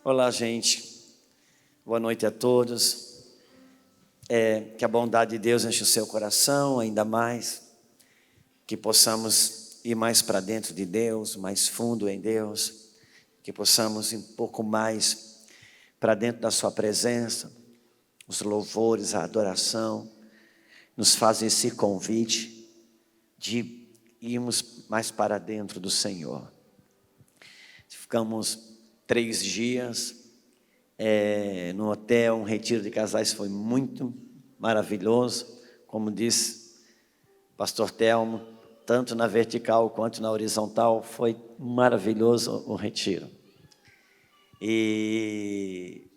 Olá, gente. Boa noite a todos. Que a bondade de Deus enche o seu coração ainda mais. Que possamos ir mais para dentro de Deus, mais fundo em Deus. Que possamos ir um pouco mais para dentro da sua presença. Os louvores, a adoração nos fazem esse convite de irmos mais para dentro do Senhor. Ficamos 3 dias no hotel, um retiro de casais, foi muito maravilhoso, como disse o pastor Telmo, tanto na vertical quanto na horizontal, foi maravilhoso o retiro. E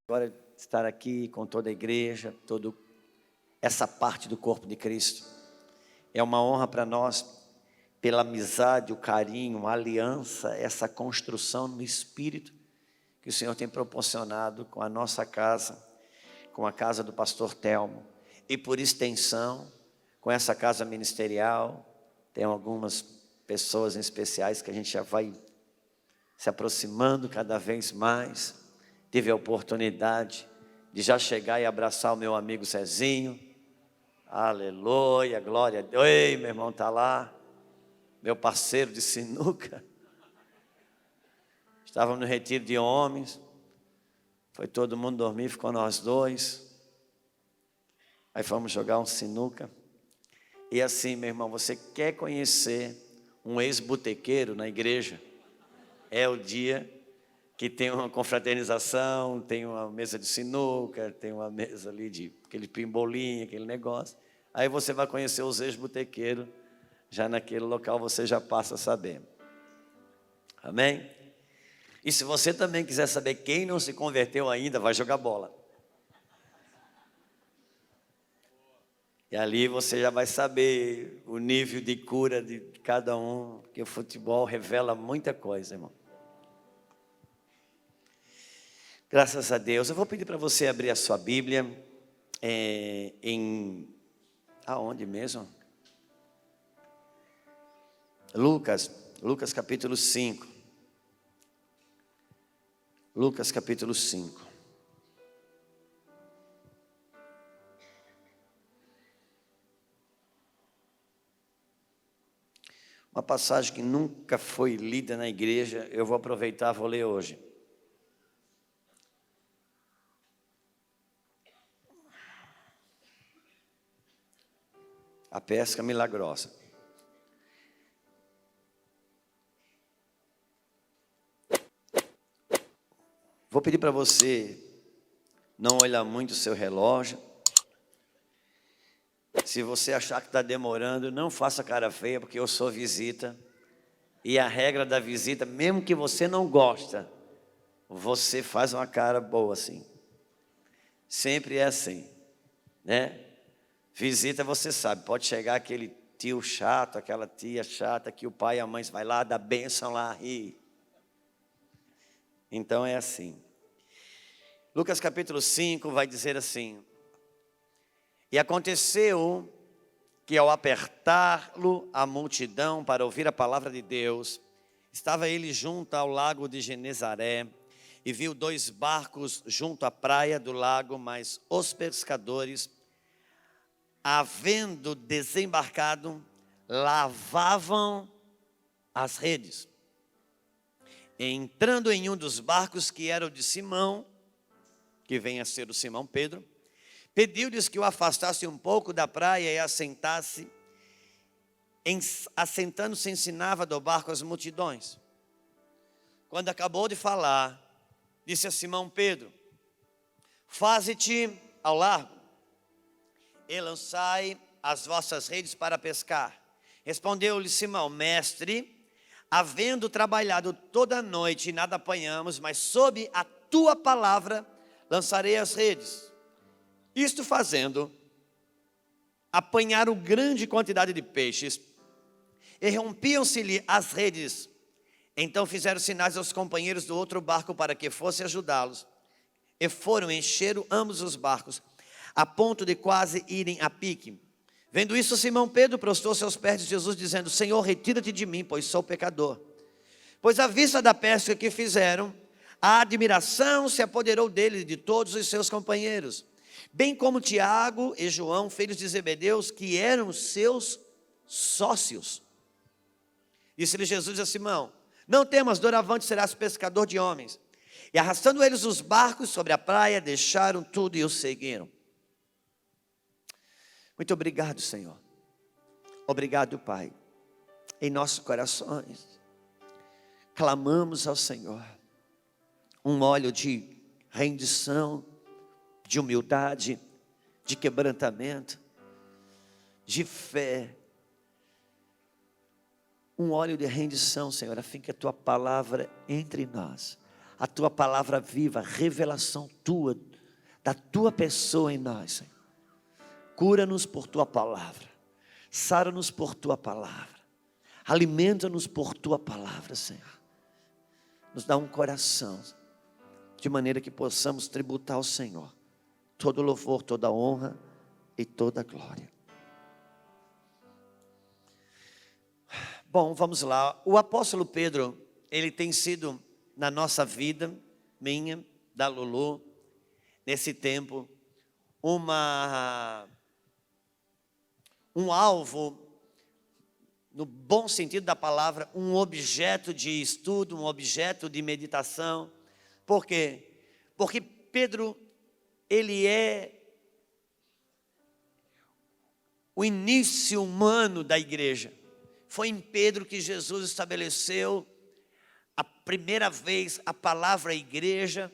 agora estar aqui com toda a igreja, toda essa parte do corpo de Cristo, é uma honra para nós, pela amizade, o carinho, a aliança, essa construção no Espírito, que o Senhor tem proporcionado com a nossa casa, com a casa do pastor Telmo, e por extensão, com essa casa ministerial. Tem algumas pessoas em especiais que a gente já vai se aproximando cada vez mais. Tive a oportunidade de já chegar e abraçar o meu amigo Zezinho. Aleluia, glória a Deus. Ei, meu irmão está lá, meu parceiro de sinuca. Estávamos no retiro de homens, foi todo mundo dormir, ficou nós dois. Aí fomos jogar um sinuca. E assim, meu irmão, você quer conhecer um ex-botequeiro na igreja? É o dia que tem uma confraternização, tem uma mesa de sinuca, tem uma mesa ali de aquele pimbolinho, aquele negócio. Aí você vai conhecer os ex-botequeiros, já naquele local você já passa a saber. Amém? E se você também quiser saber quem não se converteu ainda, vai jogar bola. E ali você já vai saber o nível de cura de cada um, porque o futebol revela muita coisa, irmão. Graças a Deus. Eu vou pedir para você abrir a sua Bíblia aonde mesmo? Lucas capítulo 5. Lucas capítulo 5. Uma passagem que nunca foi lida na igreja, eu vou aproveitar, vou ler hoje. A pesca milagrosa. Vou pedir para você não olhar muito o seu relógio. Se você achar que está demorando, não faça cara feia, porque eu sou visita. E a regra da visita, mesmo que você não gosta, você faz uma cara boa assim. Sempre é assim, né? Visita, você sabe, pode chegar aquele tio chato, aquela tia chata, que o pai e a mãe vai lá, dá bênção lá, ri. Então é assim. Lucas capítulo 5 vai dizer assim: e aconteceu que ao apertá-lo a multidão para ouvir a palavra de Deus, estava ele junto ao lago de Genezaré, e viu 2 barcos junto à praia do lago, mas os pescadores, havendo desembarcado, lavavam as redes. Entrando em um dos barcos, que era o de Simão, que vem a ser o Simão Pedro, pediu-lhes que o afastasse um pouco da praia e assentasse. Assentando-se, ensinava do barco as multidões. Quando acabou de falar, disse a Simão Pedro: faze-te ao largo e lançai as vossas redes para pescar. Respondeu-lhe Simão: mestre, havendo trabalhado toda a noite e nada apanhamos, mas sob a tua palavra lançarei as redes. Isto fazendo, apanharam grande quantidade de peixes, e rompiam-se-lhe as redes. Então fizeram sinais aos companheiros do outro barco para que fosse ajudá-los, e foram encheram ambos os barcos, a ponto de quase irem a pique. Vendo isso, Simão Pedro prostrou-se aos pés de Jesus, dizendo: Senhor, retira-te de mim, pois sou pecador. Pois à vista da pesca que fizeram, A admiração se apoderou dele e de todos os seus companheiros, bem como Tiago e João, filhos de Zebedeus, que eram seus sócios. Disse-lhe Jesus a Simão: não temas, doravante serás pescador de homens. E arrastando eles os barcos sobre a praia, deixaram tudo e o seguiram. Muito obrigado, Senhor. Obrigado, Pai. Em nossos corações, clamamos ao Senhor um óleo de rendição, de humildade, de quebrantamento, de fé. Um óleo de rendição, Senhor, a fim que a Tua palavra entre em nós. A Tua palavra viva, a revelação Tua, da Tua pessoa em nós, Senhor. Cura-nos por Tua palavra. Sara-nos por Tua palavra. Alimenta-nos por Tua palavra, Senhor. Nos dá um coração, de maneira que possamos tributar ao Senhor todo louvor, toda honra e toda glória. Bom, vamos lá. O apóstolo Pedro, ele tem sido na nossa vida, minha, da Lulu, nesse tempo, um alvo, no bom sentido da palavra, um objeto de estudo, um objeto de meditação. Por quê? Porque Pedro, ele é o início humano da igreja. Foi em Pedro que Jesus estabeleceu a primeira vez a palavra igreja.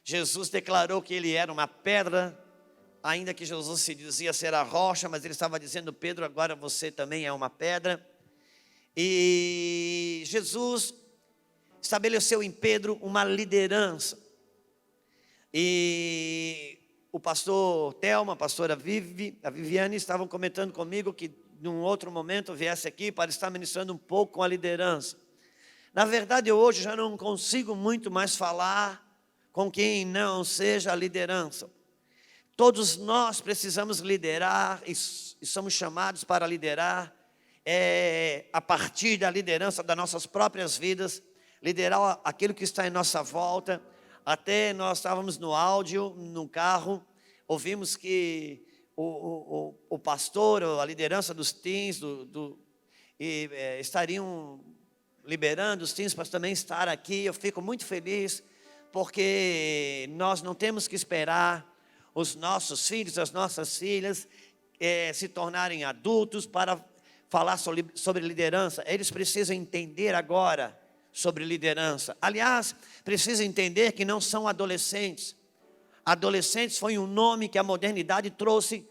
Jesus declarou que ele era uma pedra, ainda que Jesus se dizia ser a rocha, mas ele estava dizendo: Pedro, agora você também é uma pedra. E Jesus estabeleceu em Pedro uma liderança. E o pastor Thelma, a pastora Viviane estavam comentando comigo que num outro momento viesse aqui para estar ministrando um pouco com a liderança. Na verdade, eu hoje já não consigo muito mais falar com quem não seja a liderança. Todos nós precisamos liderar e somos chamados para liderar a partir da liderança das nossas próprias vidas, liderar aquilo que está em nossa volta. Até nós estávamos no áudio, no carro, ouvimos que o pastor, a liderança dos teens, estariam liberando os teens para também estar aqui. Eu fico muito feliz, porque nós não temos que esperar os nossos filhos, as nossas filhas se tornarem adultos para falar sobre liderança. Eles precisam entender agora sobre liderança. Aliás, precisam entender que não são adolescentes. Adolescentes foi um nome que a modernidade trouxe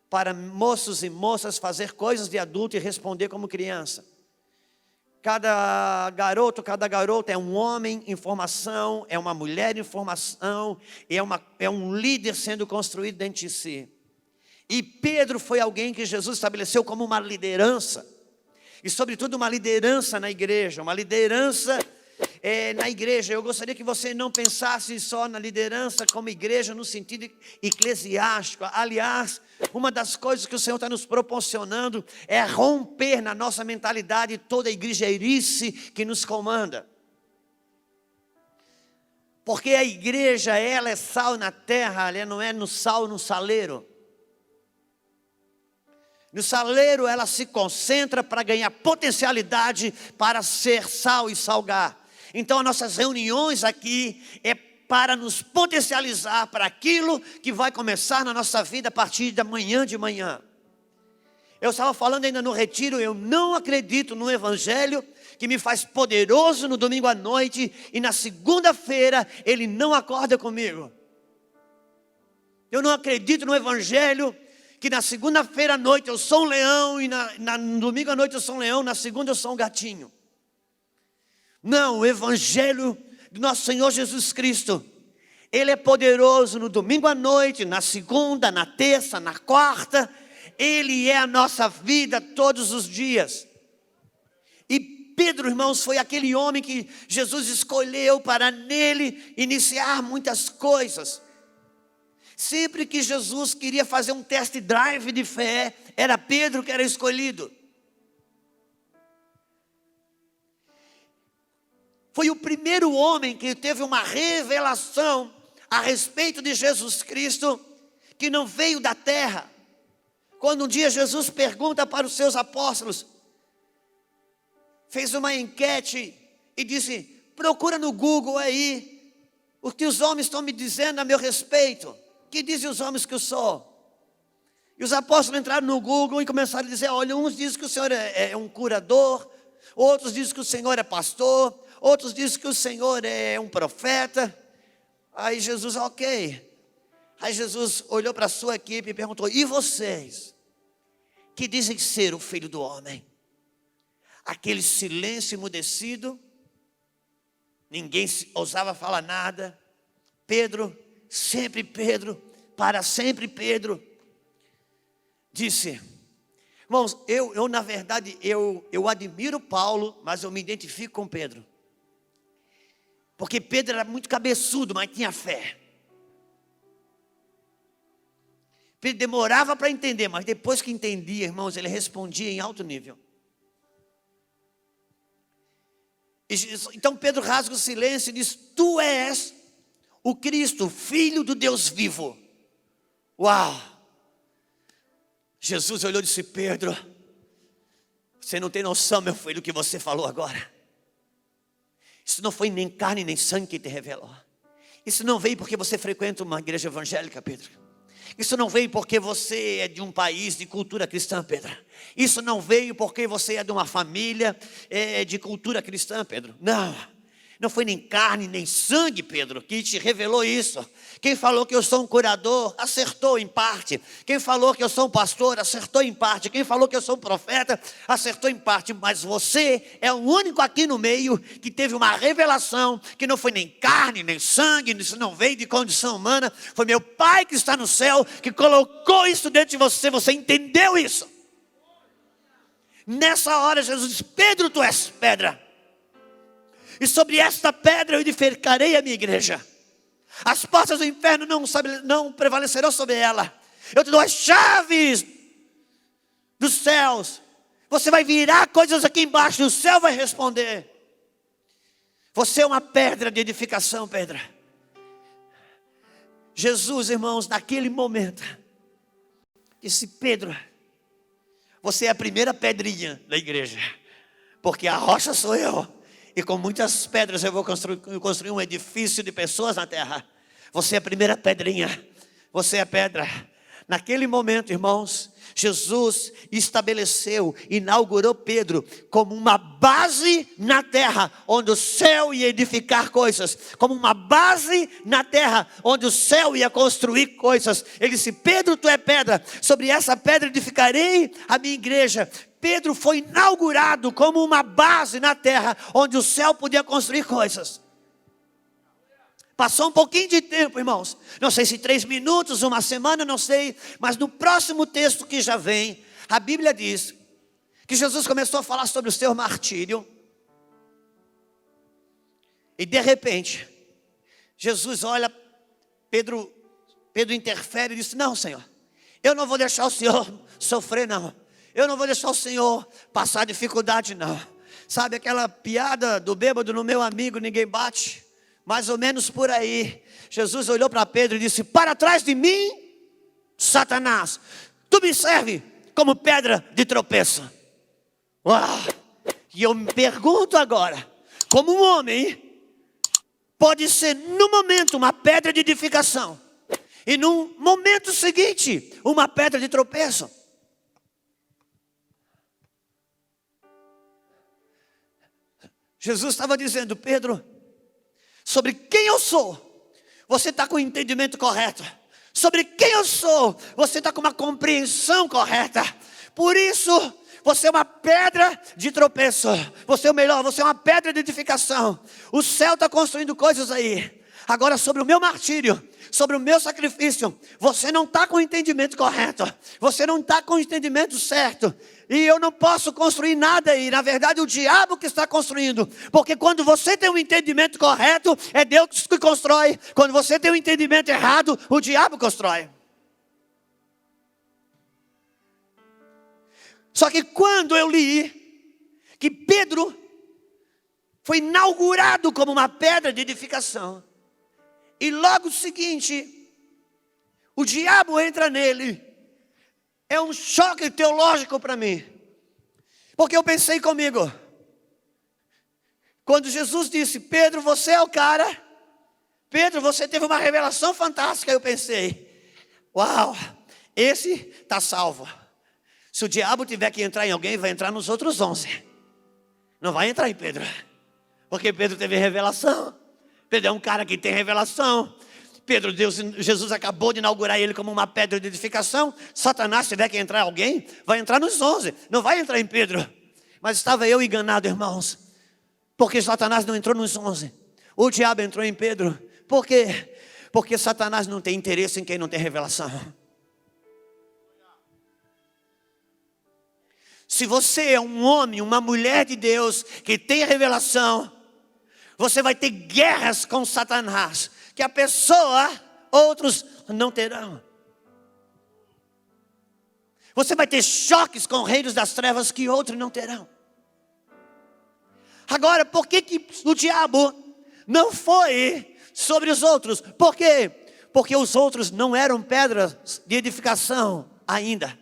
para moços e moças fazer coisas de adulto e responder como criança. Cada garoto, cada garota é um homem em formação, é uma mulher em formação, é um líder sendo construído dentro de si. E Pedro foi alguém que Jesus estabeleceu como uma liderança, e sobretudo uma liderança na igreja, uma liderança na igreja. Eu gostaria que você não pensasse só na liderança como igreja no sentido eclesiástico. Aliás, uma das coisas que o Senhor está nos proporcionando é romper na nossa mentalidade toda a igrejeirice que nos comanda. Porque a igreja, ela é sal na terra, ela não é no sal no saleiro. No saleiro ela se concentra para ganhar potencialidade para ser sal e salgar. Então as nossas reuniões aqui é para nos potencializar para aquilo que vai começar na nossa vida a partir da manhã de manhã. Eu estava falando ainda no retiro, eu não acredito no evangelho que me faz poderoso no domingo à noite e na segunda-feira ele não acorda comigo. Eu não acredito no evangelho que na segunda-feira à noite eu sou um leão e no domingo à noite eu sou um leão, na segunda eu sou um gatinho. Não, o evangelho do nosso Senhor Jesus Cristo, ele é poderoso no domingo à noite, na segunda, na terça, na quarta. Ele é a nossa vida todos os dias. E Pedro, irmãos, foi aquele homem que Jesus escolheu para nele iniciar muitas coisas. Sempre que Jesus queria fazer um test drive de fé, era Pedro que era escolhido. foi o primeiro homem que teve uma revelação a respeito de Jesus Cristo, que não veio da terra. Quando um dia Jesus pergunta para os seus apóstolos, fez uma enquete e disse: procura no Google aí, o que os homens estão me dizendo a meu respeito. Que dizem os homens que eu sou? E os apóstolos entraram no Google e começaram a dizer: olha, uns dizem que o Senhor é um curador, outros dizem que o Senhor é pastor, outros dizem que o Senhor é um profeta. Aí Jesus, ok. Aí Jesus olhou para a sua equipe e perguntou: e vocês, que dizem ser o Filho do Homem? Aquele silêncio emudecido, ninguém ousava falar nada. Pedro, sempre Pedro, para sempre Pedro, disse: irmãos, eu na verdade, eu admiro Paulo, mas eu me identifico com Pedro. Porque Pedro era muito cabeçudo, mas tinha fé. Pedro demorava para entender, mas depois que entendia, irmãos, ele respondia em alto nível. Então Pedro rasga o silêncio e diz: tu és o Cristo, Filho do Deus vivo. Uau! Jesus olhou e disse: Pedro, você não tem noção, meu filho, do que você falou agora. Isso não foi nem carne nem sangue que te revelou. Isso não veio porque você frequenta uma igreja evangélica, Pedro. Isso não veio porque você é de um país de cultura cristã, Pedro. Isso não veio porque você é de uma família de cultura cristã, Pedro. Não foi nem carne nem sangue, Pedro, que te revelou isso. Quem falou que eu sou um curador, acertou em parte. Quem falou que eu sou um pastor, acertou em parte. Quem falou que eu sou um profeta, acertou em parte. Mas você é o único aqui no meio que teve uma revelação, que não foi nem carne, nem sangue, isso não veio de condição humana. Foi meu Pai que está no céu, que colocou isso dentro de você. Você entendeu isso? Nessa hora Jesus disse: Pedro, tu és pedra. E sobre esta pedra eu edificarei a minha igreja. As portas do inferno não prevalecerão sobre ela. Eu te dou as chaves dos céus. Você vai virar coisas aqui embaixo e o céu vai responder. Você é uma pedra de edificação, Pedro. Jesus, irmãos, naquele momento disse: Pedro, você é a primeira pedrinha da igreja, porque a rocha sou eu. E com muitas pedras eu vou construir um edifício de pessoas na terra. Você é a primeira pedrinha. Você é a pedra. Naquele momento, irmãos, Jesus estabeleceu, inaugurou Pedro como uma base na terra, onde o céu ia edificar coisas. Como uma base na terra, onde o céu ia construir coisas. Ele disse: Pedro, tu é pedra. Sobre essa pedra edificarei a minha igreja. Pedro foi inaugurado como uma base na terra, onde o céu podia construir coisas. Passou um pouquinho de tempo, irmãos. Não sei se 3 minutos, uma semana, não sei. Mas no próximo texto que já vem, a Bíblia diz que Jesus começou a falar sobre o seu martírio. E de repente, Jesus olha, Pedro interfere e diz: não, Senhor, eu não vou deixar o Senhor sofrer, não. Eu não vou deixar o Senhor passar dificuldade, não. Sabe aquela piada do bêbado no meu amigo, ninguém bate? Mais ou menos por aí. Jesus olhou para Pedro e disse: para trás de mim, Satanás. Tu me serve como pedra de tropeço. Uau! E eu me pergunto agora, como um homem pode ser no momento uma pedra de edificação e no momento seguinte uma pedra de tropeço? Jesus estava dizendo: Pedro, sobre quem eu sou, você está com o entendimento correto. Sobre quem eu sou, você está com uma compreensão correta. Por isso, você é uma pedra de tropeço. Você é o melhor, você é uma pedra de edificação. O céu está construindo coisas aí. Agora, sobre o meu martírio, sobre o meu sacrifício, você não está com o entendimento correto. Você não está com o entendimento certo. E eu não posso construir nada aí. Na verdade, o diabo que está construindo. Porque quando você tem um entendimento correto, é Deus que constrói. Quando você tem um entendimento errado, o diabo constrói. Só que quando eu li que Pedro foi inaugurado como uma pedra de edificação. E logo o seguinte, o diabo entra nele. É um choque teológico para mim. Porque eu pensei comigo, quando Jesus disse, Pedro, você é o cara. Pedro, você teve uma revelação fantástica. Eu pensei, uau, esse está salvo. Se o diabo tiver que entrar em alguém, vai entrar nos outros 11. Não vai entrar em Pedro. Porque Pedro teve revelação. Pedro é um cara que tem revelação. Jesus acabou de inaugurar ele como uma pedra de edificação. Satanás, se tiver que entrar alguém, vai entrar nos 11. Não vai entrar em Pedro. Mas estava eu enganado, irmãos. Porque Satanás não entrou nos 11. O diabo entrou em Pedro. Por quê? Porque Satanás não tem interesse em quem não tem revelação. Se você é um homem, uma mulher de Deus que tem revelação, você vai ter guerras com Satanás, que a pessoa, outros não terão. Você vai ter choques com reinos das trevas que outros não terão. Agora, por que o diabo não foi sobre os outros? Por quê? Porque os outros não eram pedras de edificação ainda.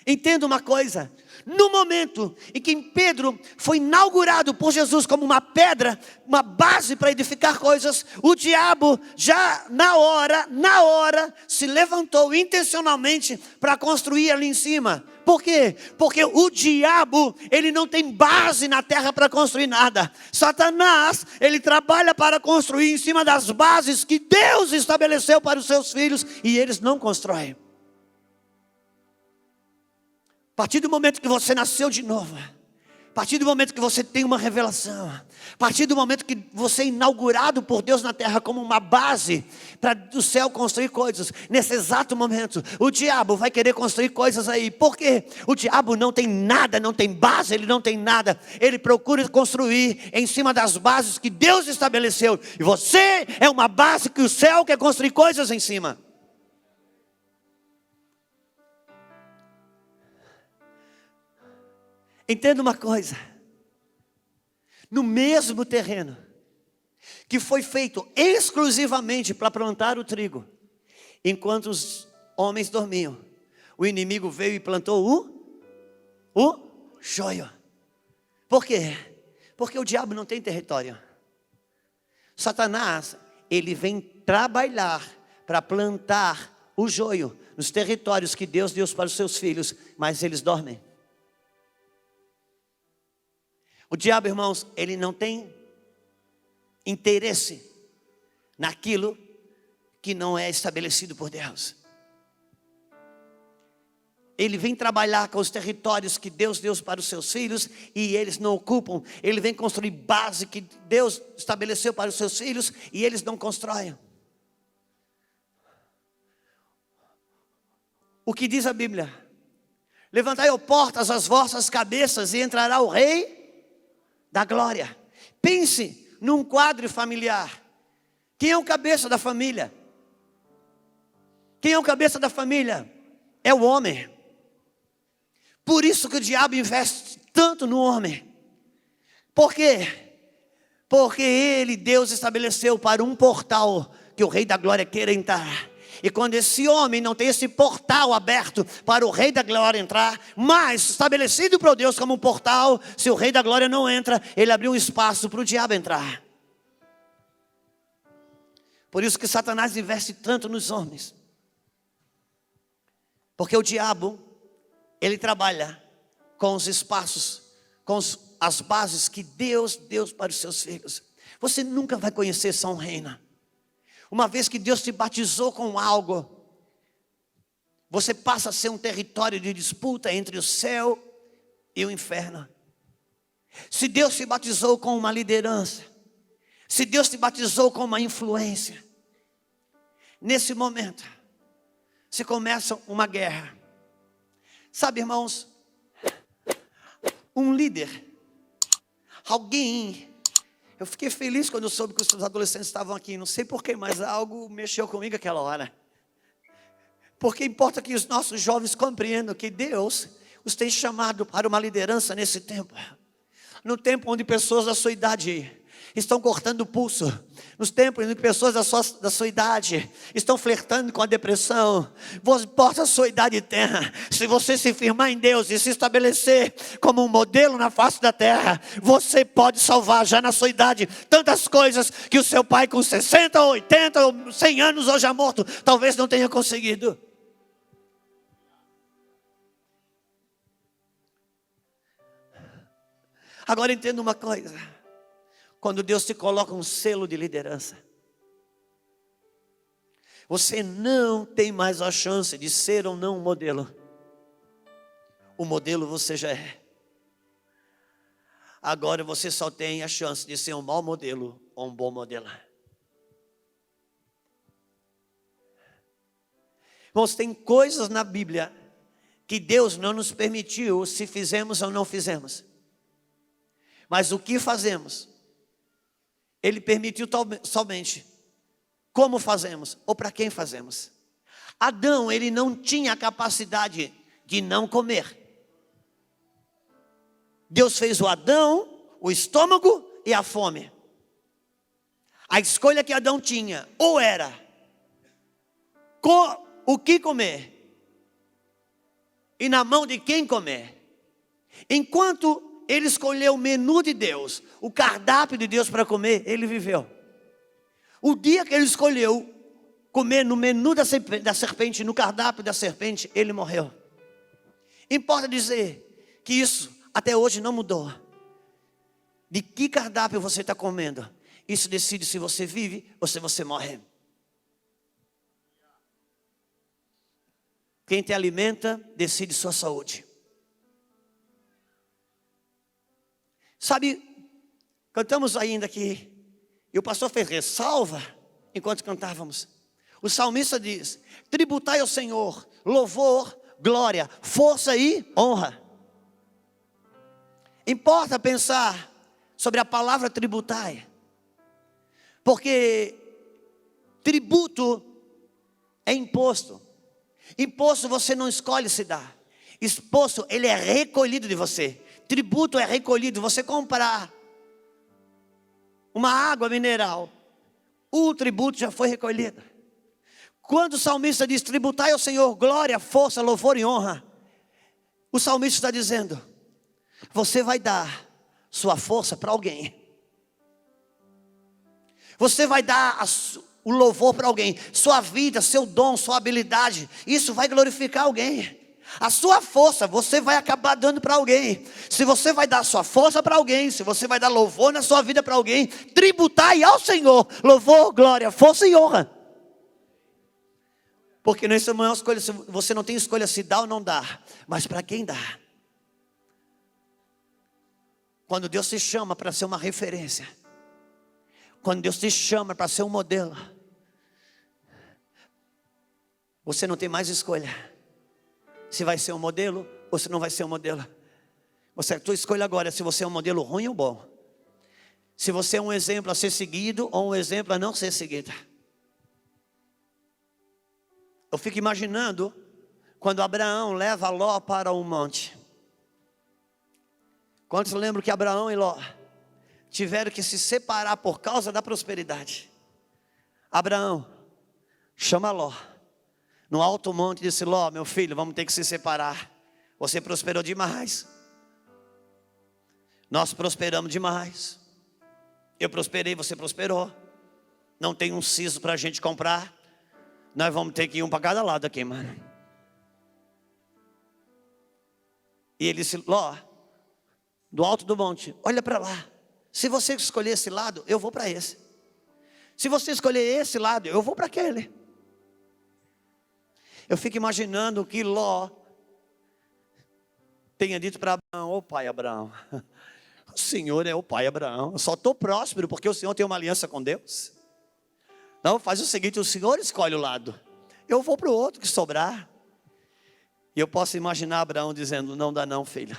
Entenda uma coisa, no momento em que Pedro foi inaugurado por Jesus como uma pedra, uma base para edificar coisas, o diabo já na hora se levantou intencionalmente para construir ali em cima. Por quê? Porque o diabo, ele não tem base na terra para construir nada. Satanás, ele trabalha para construir em cima das bases que Deus estabeleceu para os seus filhos e eles não constroem. A partir do momento que você nasceu de novo, a partir do momento que você tem uma revelação, a partir do momento que você é inaugurado por Deus na terra como uma base para do céu construir coisas, nesse exato momento, o diabo vai querer construir coisas aí. Por quê? O diabo não tem nada, não tem base, ele não tem nada. Ele procura construir em cima das bases que Deus estabeleceu. E você é uma base que o céu quer construir coisas em cima. Entenda uma coisa, no mesmo terreno que foi feito exclusivamente para plantar o trigo, enquanto os homens dormiam, o inimigo veio e plantou o joio. Por quê? Porque o diabo não tem território. Satanás, ele vem trabalhar para plantar o joio nos territórios que Deus deu para os seus filhos, mas eles dormem. O diabo, irmãos, ele não tem interesse naquilo que não é estabelecido por Deus. Ele vem trabalhar com os territórios que Deus deu para os seus filhos e eles não ocupam. Ele vem construir base que Deus estabeleceu para os seus filhos e eles não constroem. O que diz a Bíblia? Levantai, ó portas, as vossas cabeças e entrará o Rei da glória. Pense num quadro familiar. Quem é o cabeça da família? Quem é o cabeça da família? É o homem. Por isso que o diabo investe tanto no homem. Por quê? Porque Deus estabeleceu para um portal que o Rei da glória queira entrar. E quando esse homem não tem esse portal aberto para o Rei da glória entrar, mas estabelecido por Deus como um portal, se o Rei da glória não entra, ele abriu um espaço para o diabo entrar. Por isso que Satanás investe tanto nos homens. Porque o diabo, ele trabalha com os espaços, com as bases que Deus deu para os seus filhos. Você nunca vai conhecer São Reina. Uma vez que Deus te batizou com algo, você passa a ser um território de disputa entre o céu e o inferno. Se Deus te batizou com uma liderança, se Deus te batizou com uma influência, nesse momento, se começa uma guerra. Sabe, irmãos, um líder, alguém... Eu fiquei feliz quando eu soube que os adolescentes estavam aqui. Não sei porquê, mas algo mexeu comigo aquela hora. Porque importa que os nossos jovens compreendam que Deus os tem chamado para uma liderança nesse tempo. No tempo onde pessoas da sua idade estão cortando o pulso, nos tempos em que pessoas da sua idade estão flertando com a depressão, não importa a sua idade terra, se você se firmar em Deus e se estabelecer como um modelo na face da terra, você pode salvar já na sua idade tantas coisas que o seu pai com 60, 80 ou 100 anos hoje já morto, talvez não tenha conseguido. Agora entenda uma coisa: quando Deus te coloca um selo de liderança, você não tem mais a chance de ser ou não um modelo. O modelo você já é. Agora você só tem a chance de ser um mau modelo ou um bom modelo. Irmãos, tem coisas na Bíblia que Deus não nos permitiu se fizemos ou não fizemos. Mas o que fazemos, Ele permitiu somente. Como fazemos ou para quem fazemos. Adão, ele não tinha a capacidade de não comer. Deus fez o Adão, o estômago e a fome. A escolha que Adão tinha, ou era o que comer, e na mão de quem comer. Enquanto ele escolheu o menu de Deus, o cardápio de Deus para comer, ele viveu. O dia que ele escolheu comer no menu da serpente, no cardápio da serpente, ele morreu. Importa dizer que isso até hoje não mudou. De que cardápio você está comendo, isso decide se você vive ou se você morre. Quem te alimenta decide sua saúde. Sabe, cantamos ainda aqui, e o pastor fez ressalva enquanto cantávamos. O salmista diz: tributai ao Senhor louvor, glória, força e honra. Importa pensar sobre a palavra tributai, porque tributo é imposto. Imposto você não escolhe se dar. Imposto, ele é recolhido de você. Tributo é recolhido. Você comprar uma água mineral, o tributo já foi recolhido. Quando o salmista diz tributai ao Senhor glória, força, louvor e honra, o salmista está dizendo: você vai dar sua força para alguém. Você vai dar o louvor para alguém. Sua vida, seu dom, sua habilidade, isso vai glorificar alguém. A sua força você vai acabar dando para alguém. Se você vai dar sua força para alguém, se você vai dar louvor na sua vida para alguém, tributai ao Senhor louvor, glória, força e honra. Porque não é uma escolha, você não tem escolha se dá ou não dá, mas para quem dá. Quando Deus te chama para ser uma referência, quando Deus te chama para ser um modelo, você não tem mais escolha se vai ser um modelo ou se não vai ser um modelo. A tua escolha agora é se você é um modelo ruim ou bom. Se você é um exemplo a ser seguido ou um exemplo a não ser seguido. Eu fico imaginando quando Abraão leva Ló para um monte. Quantos lembram que Abraão e Ló tiveram que se separar por causa da prosperidade? Abraão chama Ló no alto monte e disse: Ló, meu filho, vamos ter que se separar. Você prosperou demais. Nós prosperamos demais. Eu prosperei, você prosperou. Não tem um siso para a gente comprar. Nós vamos ter que ir um para cada lado aqui, mano. E ele disse: Ló, do alto do monte, olha para lá. Se você escolher esse lado, eu vou para esse. Se você escolher esse lado, eu vou para aquele. Eu fico imaginando que Ló tenha dito para Abraão: ô pai Abraão, o Senhor é o pai Abraão, eu só estou próspero porque o Senhor tem uma aliança com Deus. Não, faz o seguinte, o Senhor escolhe o lado, eu vou para o outro que sobrar. E eu posso imaginar Abraão dizendo: não dá não, filho.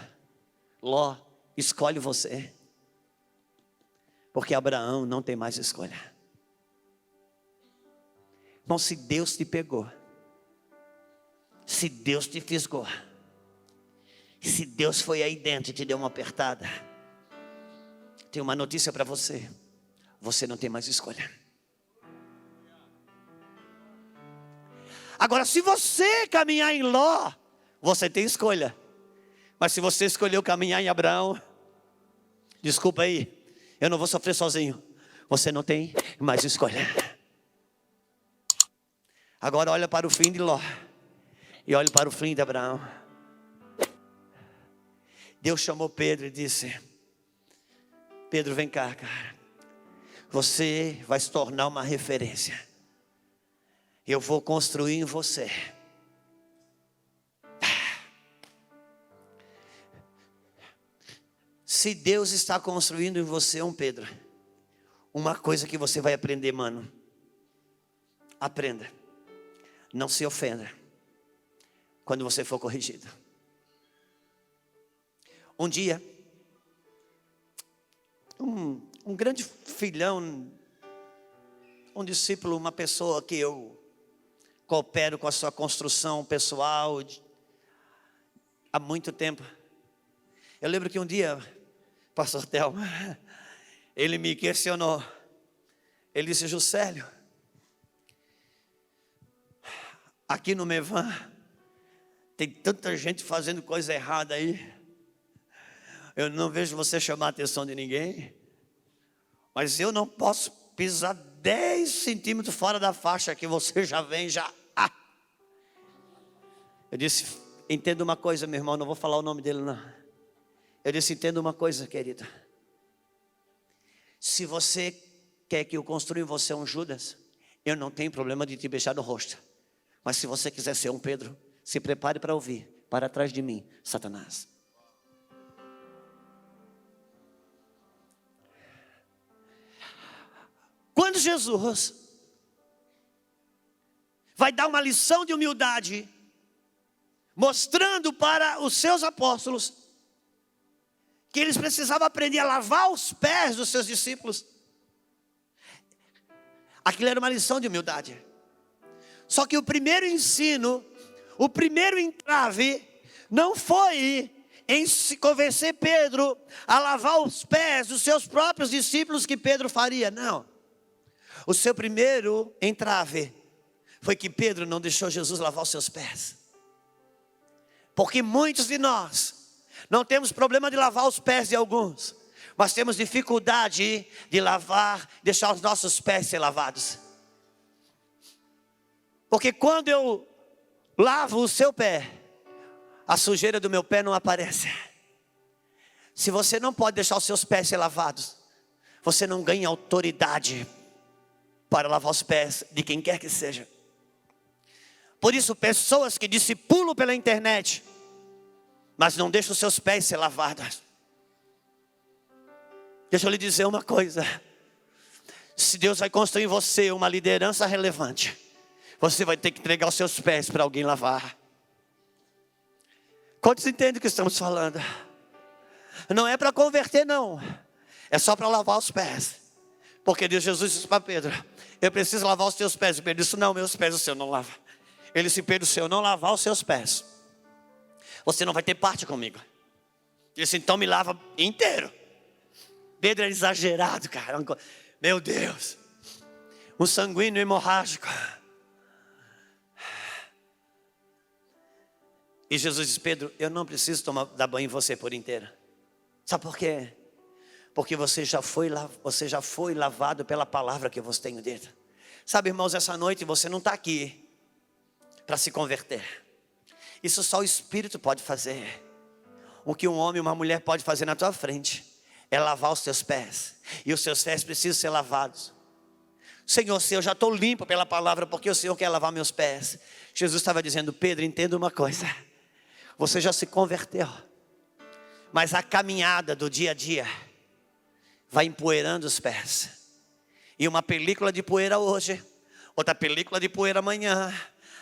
Ló, escolhe você. Porque Abraão não tem mais escolha. Então, se Deus te pegou, se Deus te fisgou, se Deus foi aí dentro e te deu uma apertada, tenho uma notícia para você. Você não tem mais escolha. Agora, se você caminhar em Ló, você tem escolha. Mas se você escolheu caminhar em Abraão, desculpa aí, eu não vou sofrer sozinho. Você não tem mais escolha. Agora olha para o fim de Ló e olha para o fim de Abraão. Deus chamou Pedro e disse: Pedro, vem cá, cara. Você vai se tornar uma referência. Eu vou construir em você. Se Deus está construindo em você um Pedro, uma coisa que você vai aprender, mano. Aprenda. Não se ofenda quando você for corrigido. Um dia, um grande filhão, um discípulo, uma pessoa que eu coopero com a sua construção pessoal há muito tempo. Eu lembro que um dia, pastor Thelma, ele me questionou. Ele disse: Juscelio, aqui no Mevan tem tanta gente fazendo coisa errada aí. Eu não vejo você chamar a atenção de ninguém, mas eu não posso pisar 10 centímetros fora da faixa que você já vem, já. Eu disse: entenda uma coisa, meu irmão, não vou falar o nome dele não. Eu disse: entenda uma coisa, querida. Se você quer que eu construa em você um Judas, eu não tenho problema de te beijar no rosto. Mas se você quiser ser um Pedro, se prepare para ouvir: para trás de mim, Satanás. Quando Jesus vai dar uma lição de humildade, mostrando para os seus apóstolos que eles precisavam aprender a lavar os pés dos seus discípulos, aquilo era uma lição de humildade. Só que o primeiro ensino, o primeiro entrave, não foi em se convencer Pedro a lavar os pés dos seus próprios discípulos que Pedro faria, não. O seu primeiro entrave foi que Pedro não deixou Jesus lavar os seus pés. Porque muitos de nós não temos problema de lavar os pés de alguns, mas temos dificuldade de lavar, deixar os nossos pés ser lavados. Porque quando eu lavo o seu pé, a sujeira do meu pé não aparece. Se você não pode deixar os seus pés ser lavados, você não ganha autoridade para lavar os pés de quem quer que seja. Por isso, pessoas que discipulam pela internet, mas não deixam os seus pés ser lavados. Deixa eu lhe dizer uma coisa: se Deus vai construir em você uma liderança relevante, você vai ter que entregar os seus pés para alguém lavar. Quantos entendem o que estamos falando? Não é para converter não, é só para lavar os pés. Porque Deus, Jesus disse para Pedro: eu preciso lavar os teus pés. E Pedro disse: não, meus pés o Senhor não lava. Ele disse: Pedro, se eu não lavar os seus pés, você não vai ter parte comigo. Ele disse: então me lava inteiro. Pedro era exagerado, cara. Meu Deus, um sanguíneo hemorrágico. E Jesus disse: Pedro, eu não preciso dar banho em você por inteiro. Sabe por quê? Porque você já foi lavado pela palavra que eu vos tenho dito. Sabe, irmãos, essa noite você não está aqui para se converter. Isso só o Espírito pode fazer. O que um homem e uma mulher pode fazer na tua frente é lavar os teus pés. E os seus pés precisam ser lavados. Senhor, eu já estou limpo pela palavra, porque o Senhor quer lavar meus pés. Jesus estava dizendo: Pedro, entenda uma coisa. Você já se converteu, mas a caminhada do dia a dia vai empoeirando os pés. E uma película de poeira hoje, outra película de poeira amanhã.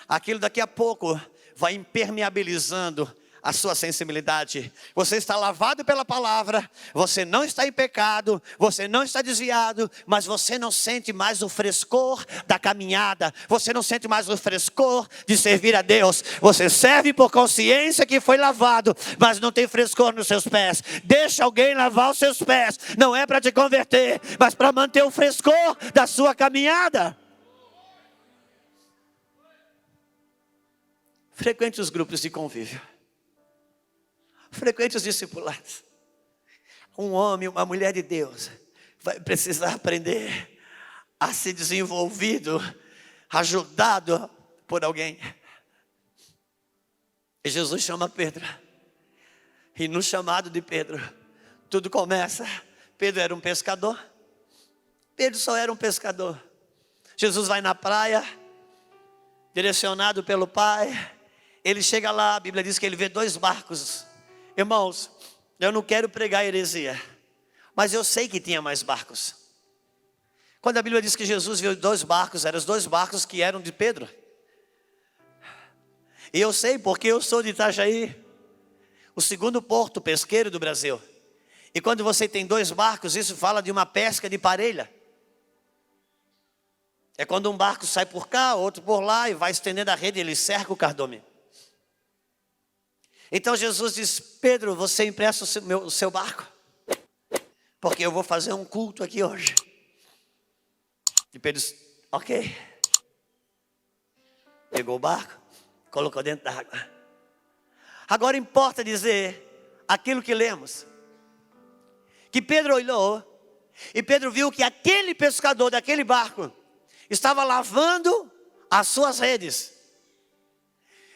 Aquilo daqui a pouco vai impermeabilizando a sua sensibilidade. Você está lavado pela palavra, você não está em pecado, você não está desviado, mas você não sente mais o frescor da caminhada, você não sente mais o frescor de servir a Deus. Você serve por consciência que foi lavado, mas não tem frescor nos seus pés. Deixa alguém lavar os seus pés, não é para te converter, mas para manter o frescor da sua caminhada. Frequente os grupos de convívio. Frequente os discipulados. Um homem, uma mulher de Deus vai precisar aprender a ser desenvolvido, ajudado por alguém. E Jesus chama Pedro. E no chamado de Pedro, tudo começa. Pedro era um pescador. Pedro só era um pescador. Jesus vai na praia, direcionado pelo Pai. Ele chega lá, a Bíblia diz que ele vê 2 barcos. Irmãos, eu não quero pregar heresia, mas eu sei que tinha mais barcos. Quando a Bíblia diz que Jesus viu 2 barcos, eram os 2 barcos que eram de Pedro. E eu sei porque eu sou de Itajaí, o 2º porto pesqueiro do Brasil. E quando você tem 2 barcos, isso fala de uma pesca de parelha. É quando um barco sai por cá, outro por lá e vai estendendo a rede, ele cerca o cardume. Então Jesus diz: Pedro, você empresta o seu barco, porque eu vou fazer um culto aqui hoje. E Pedro disse: ok. Pegou o barco, colocou dentro d'água. Agora importa dizer aquilo que lemos. Que Pedro olhou e Pedro viu que aquele pescador daquele barco estava lavando as suas redes.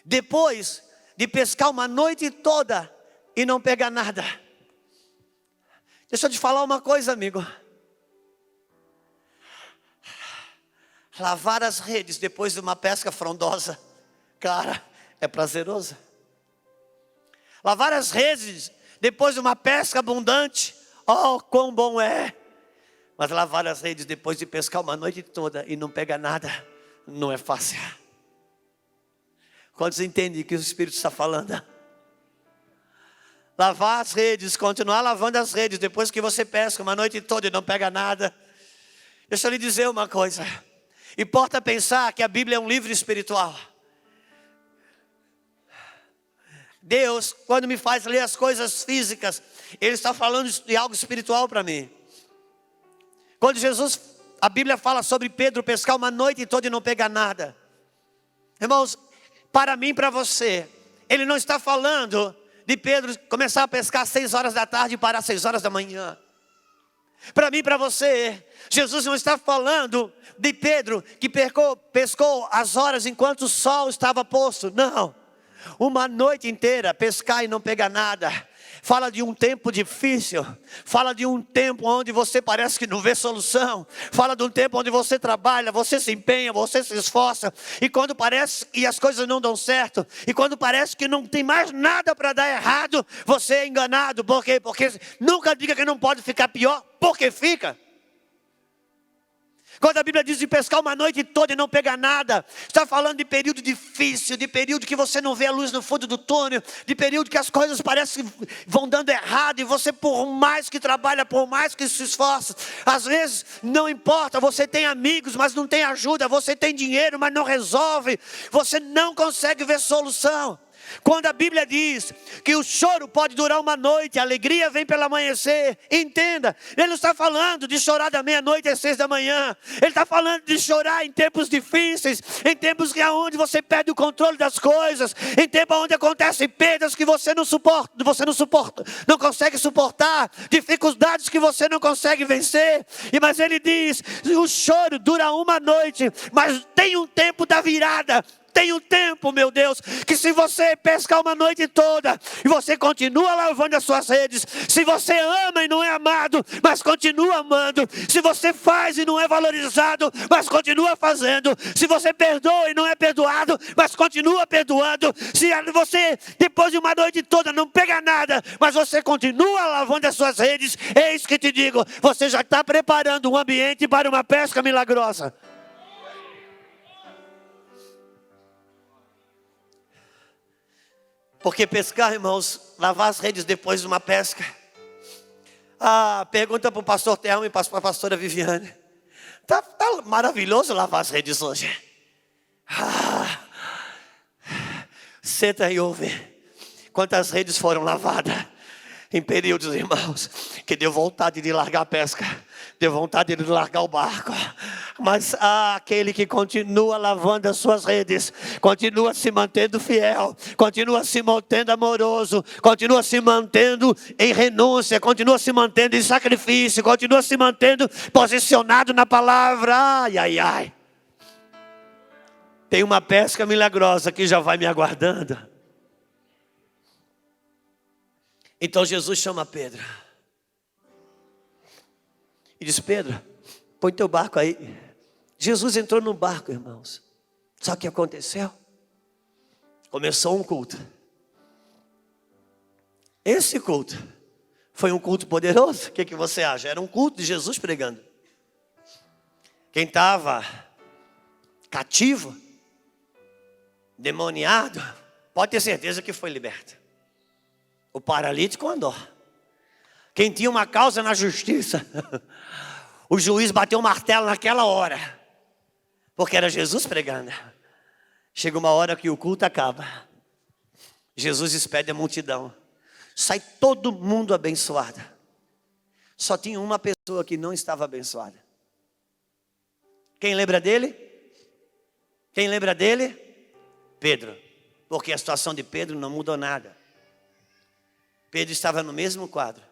Depois de pescar uma noite toda e não pegar nada. Deixa eu te falar uma coisa, amigo. Lavar as redes depois de uma pesca frondosa, cara, é prazeroso. Lavar as redes depois de uma pesca abundante, oh, quão bom é. Mas lavar as redes depois de pescar uma noite toda e não pegar nada, não é fácil. Quantos entendem o que o Espírito está falando? Lavar as redes, continuar lavando as redes depois que você pesca uma noite toda e não pega nada. Deixa eu lhe dizer uma coisa. Importa pensar que a Bíblia é um livro espiritual. Deus, quando me faz ler as coisas físicas, Ele está falando de algo espiritual para mim. Quando Jesus, a Bíblia fala sobre Pedro pescar uma noite toda e não pegar nada. Irmãos, para mim e para você, Ele não está falando de Pedro começar a pescar às 6 horas da tarde e parar às 6 horas da manhã. Para mim e para você, Jesus não está falando de Pedro que pescou as horas enquanto o sol estava posto. Não, uma noite inteira pescar e não pegar nada. Fala de um tempo difícil. Fala de um tempo onde você parece que não vê solução. Fala de um tempo onde você trabalha, você se empenha, você se esforça. E quando parece que as coisas não dão certo, e quando parece que não tem mais nada para dar errado, você é enganado. Por quê? Porque nunca diga que não pode ficar pior, porque fica. Quando a Bíblia diz de pescar uma noite toda e não pegar nada, está falando de período difícil, de período que você não vê a luz no fundo do túnel, de período que as coisas parecem que vão dando errado, e você, por mais que trabalha, por mais que se esforça, às vezes não importa, você tem amigos, mas não tem ajuda, você tem dinheiro, mas não resolve, você não consegue ver solução. Quando a Bíblia diz que o choro pode durar uma noite, a alegria vem pelo amanhecer, entenda, Ele não está falando de chorar da meia-noite às 6 da manhã, Ele está falando de chorar em tempos difíceis, em tempos onde você perde o controle das coisas, em tempos onde acontecem perdas que você não suporta, não consegue suportar, dificuldades que você não consegue vencer, mas Ele diz, o choro dura uma noite, mas tem um tempo da virada. Tem um tempo, meu Deus, que se você pescar uma noite toda e você continua lavando as suas redes, se você ama e não é amado, mas continua amando, se você faz e não é valorizado, mas continua fazendo, se você perdoa e não é perdoado, mas continua perdoando, se você depois de uma noite toda não pega nada, mas você continua lavando as suas redes, eis que te digo, você já está preparando um ambiente para uma pesca milagrosa. Porque pescar, irmãos, lavar as redes depois de uma pesca. Pergunta para o pastor Thelma e para a pastora Viviane. Tá maravilhoso lavar as redes hoje. Senta e ouve quantas redes foram lavadas em períodos, irmãos, que deu vontade de largar a pesca, deu vontade de largar o barco. Mas aquele que continua lavando as suas redes, continua se mantendo fiel, continua se mantendo amoroso, continua se mantendo em renúncia, continua se mantendo em sacrifício, continua se mantendo posicionado na palavra. Ai, ai, ai. Tem uma pesca milagrosa que já vai me aguardando. Então Jesus chama Pedro e diz: Pedro, põe teu barco aí. Jesus entrou no barco, irmãos. Sabe o que aconteceu? Começou um culto. Esse culto foi um culto poderoso. O que você acha? Era um culto de Jesus pregando. Quem estava cativo, demoniado, pode ter certeza que foi liberto. O paralítico andou. Quem tinha uma causa na justiça, o juiz bateu o martelo naquela hora, porque era Jesus pregando. Chega uma hora que o culto acaba, Jesus despede a multidão, sai todo mundo abençoado. Só tinha uma pessoa que não estava abençoada. Quem lembra dele? Quem lembra dele? Pedro. Porque a situação de Pedro não mudou nada. Pedro estava no mesmo quadro.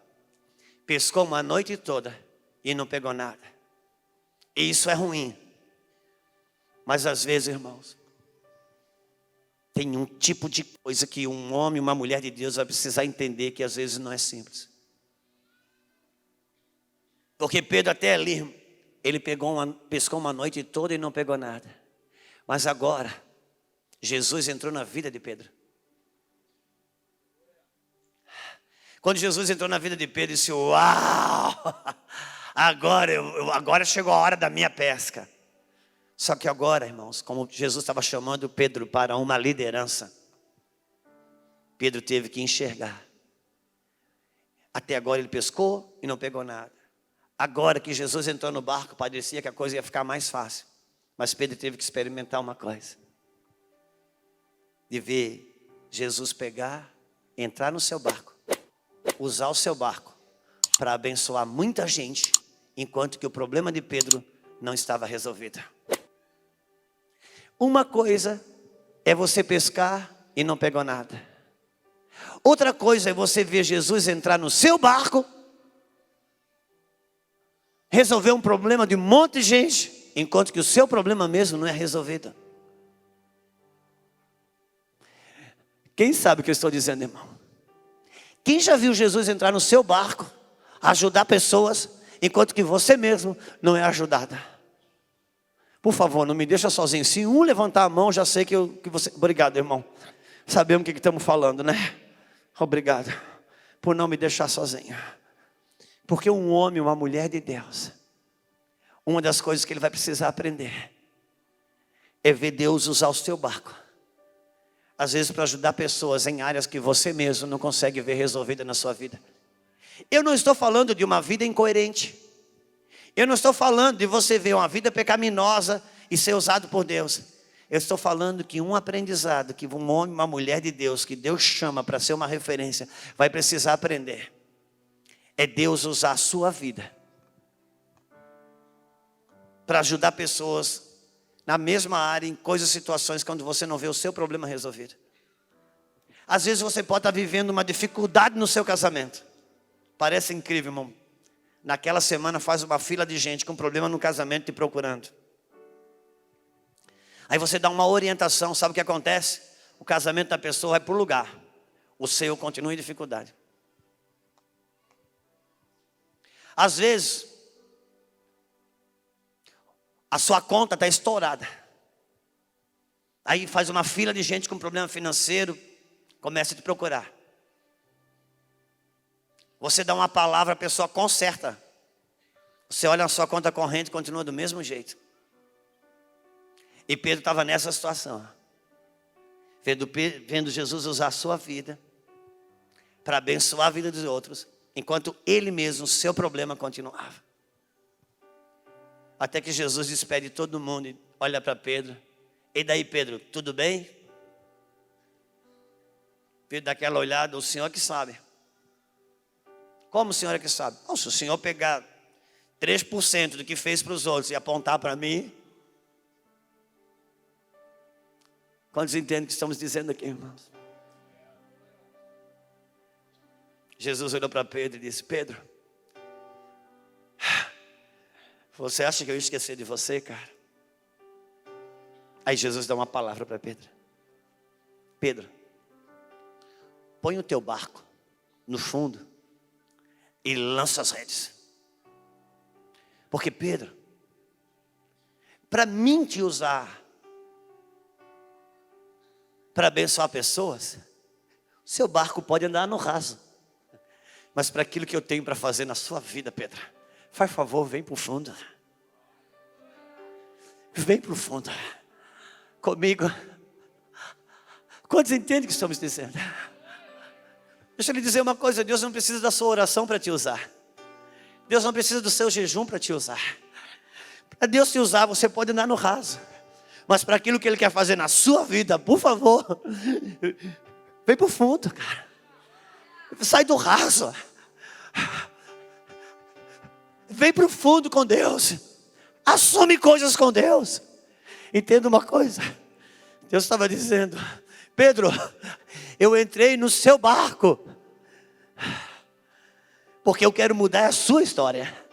Pescou uma noite toda e não pegou nada. E isso é ruim. Mas às vezes, irmãos, tem um tipo de coisa que um homem, uma mulher de Deus vai precisar entender, que às vezes não é simples. Porque Pedro até ali, ele pescou uma noite toda e não pegou nada. Mas agora, Jesus entrou na vida de Pedro. Quando Jesus entrou na vida de Pedro, disse: uau, agora chegou a hora da minha pesca. Só que agora, irmãos, como Jesus estava chamando Pedro para uma liderança, Pedro teve que enxergar. Até agora ele pescou e não pegou nada. Agora que Jesus entrou no barco, parecia que a coisa ia ficar mais fácil. Mas Pedro teve que experimentar uma coisa: de ver Jesus pegar, entrar no seu barco, usar o seu barco para abençoar muita gente, enquanto que o problema de Pedro não estava resolvido. Uma coisa é você pescar e não pegou nada. Outra coisa é você ver Jesus entrar no seu barco, resolver um problema de um monte de gente, enquanto que o seu problema mesmo não é resolvido. Quem sabe o que eu estou dizendo, irmão? Quem já viu Jesus entrar no seu barco, ajudar pessoas, enquanto que você mesmo não é ajudada? Por favor, não me deixa sozinho. Se um levantar a mão, já sei que você... Obrigado, irmão. Sabemos o que estamos falando, né? Obrigado por não me deixar sozinho. Porque um homem, uma mulher de Deus, uma das coisas que ele vai precisar aprender é ver Deus usar o seu barco, às vezes para ajudar pessoas em áreas que você mesmo não consegue ver resolvida na sua vida. Eu não estou falando de uma vida incoerente. Eu não estou falando de você ver uma vida pecaminosa e ser usado por Deus. Eu estou falando que um aprendizado, que um homem, uma mulher de Deus, que Deus chama para ser uma referência, vai precisar aprender. É Deus usar a sua vida para ajudar pessoas na mesma área, em coisas, situações, quando você não vê o seu problema resolvido. Às vezes você pode estar vivendo uma dificuldade no seu casamento. Parece incrível, irmão. Naquela semana faz uma fila de gente com problema no casamento te procurando. Aí você dá uma orientação, sabe o que acontece? O casamento da pessoa vai para o lugar. O seu continua em dificuldade. Às vezes, a sua conta está estourada. Aí faz uma fila de gente com problema financeiro, começa a te procurar. Você dá uma palavra, a pessoa conserta. Você olha a sua conta corrente e continua do mesmo jeito. E Pedro estava nessa situação. vendo Jesus usar a sua vida para abençoar a vida dos outros, enquanto ele mesmo, o seu problema continuava. Até que Jesus despede todo mundo e olha para Pedro. E daí, Pedro, tudo bem? Pedro dá aquela olhada, o Senhor que sabe. Como o Senhor é que sabe? Não, se o Senhor pegar 3% do que fez para os outros e apontar para mim. Quantos entendem o que estamos dizendo aqui, irmãos? Jesus olhou para Pedro e disse: Pedro, você acha que eu ia esquecer de você, cara? Aí Jesus dá uma palavra para Pedro. Pedro, põe o teu barco no fundo e lança as redes. Porque Pedro, para mim te usar para abençoar pessoas, seu barco pode andar no raso. Mas para aquilo que eu tenho para fazer na sua vida, Pedro, faz favor, vem para o fundo. Vem para o fundo comigo. Quantos entendem o que estamos dizendo? Deixa eu lhe dizer uma coisa: Deus não precisa da sua oração para te usar. Deus não precisa do seu jejum para te usar. Para Deus te usar, você pode andar no raso. Mas para aquilo que Ele quer fazer na sua vida, por favor, vem para o fundo, cara. Sai do raso. Vem para o fundo com Deus. Assume coisas com Deus. Entenda uma coisa. Deus estava dizendo: Pedro, eu entrei no seu barco porque eu quero mudar a sua história.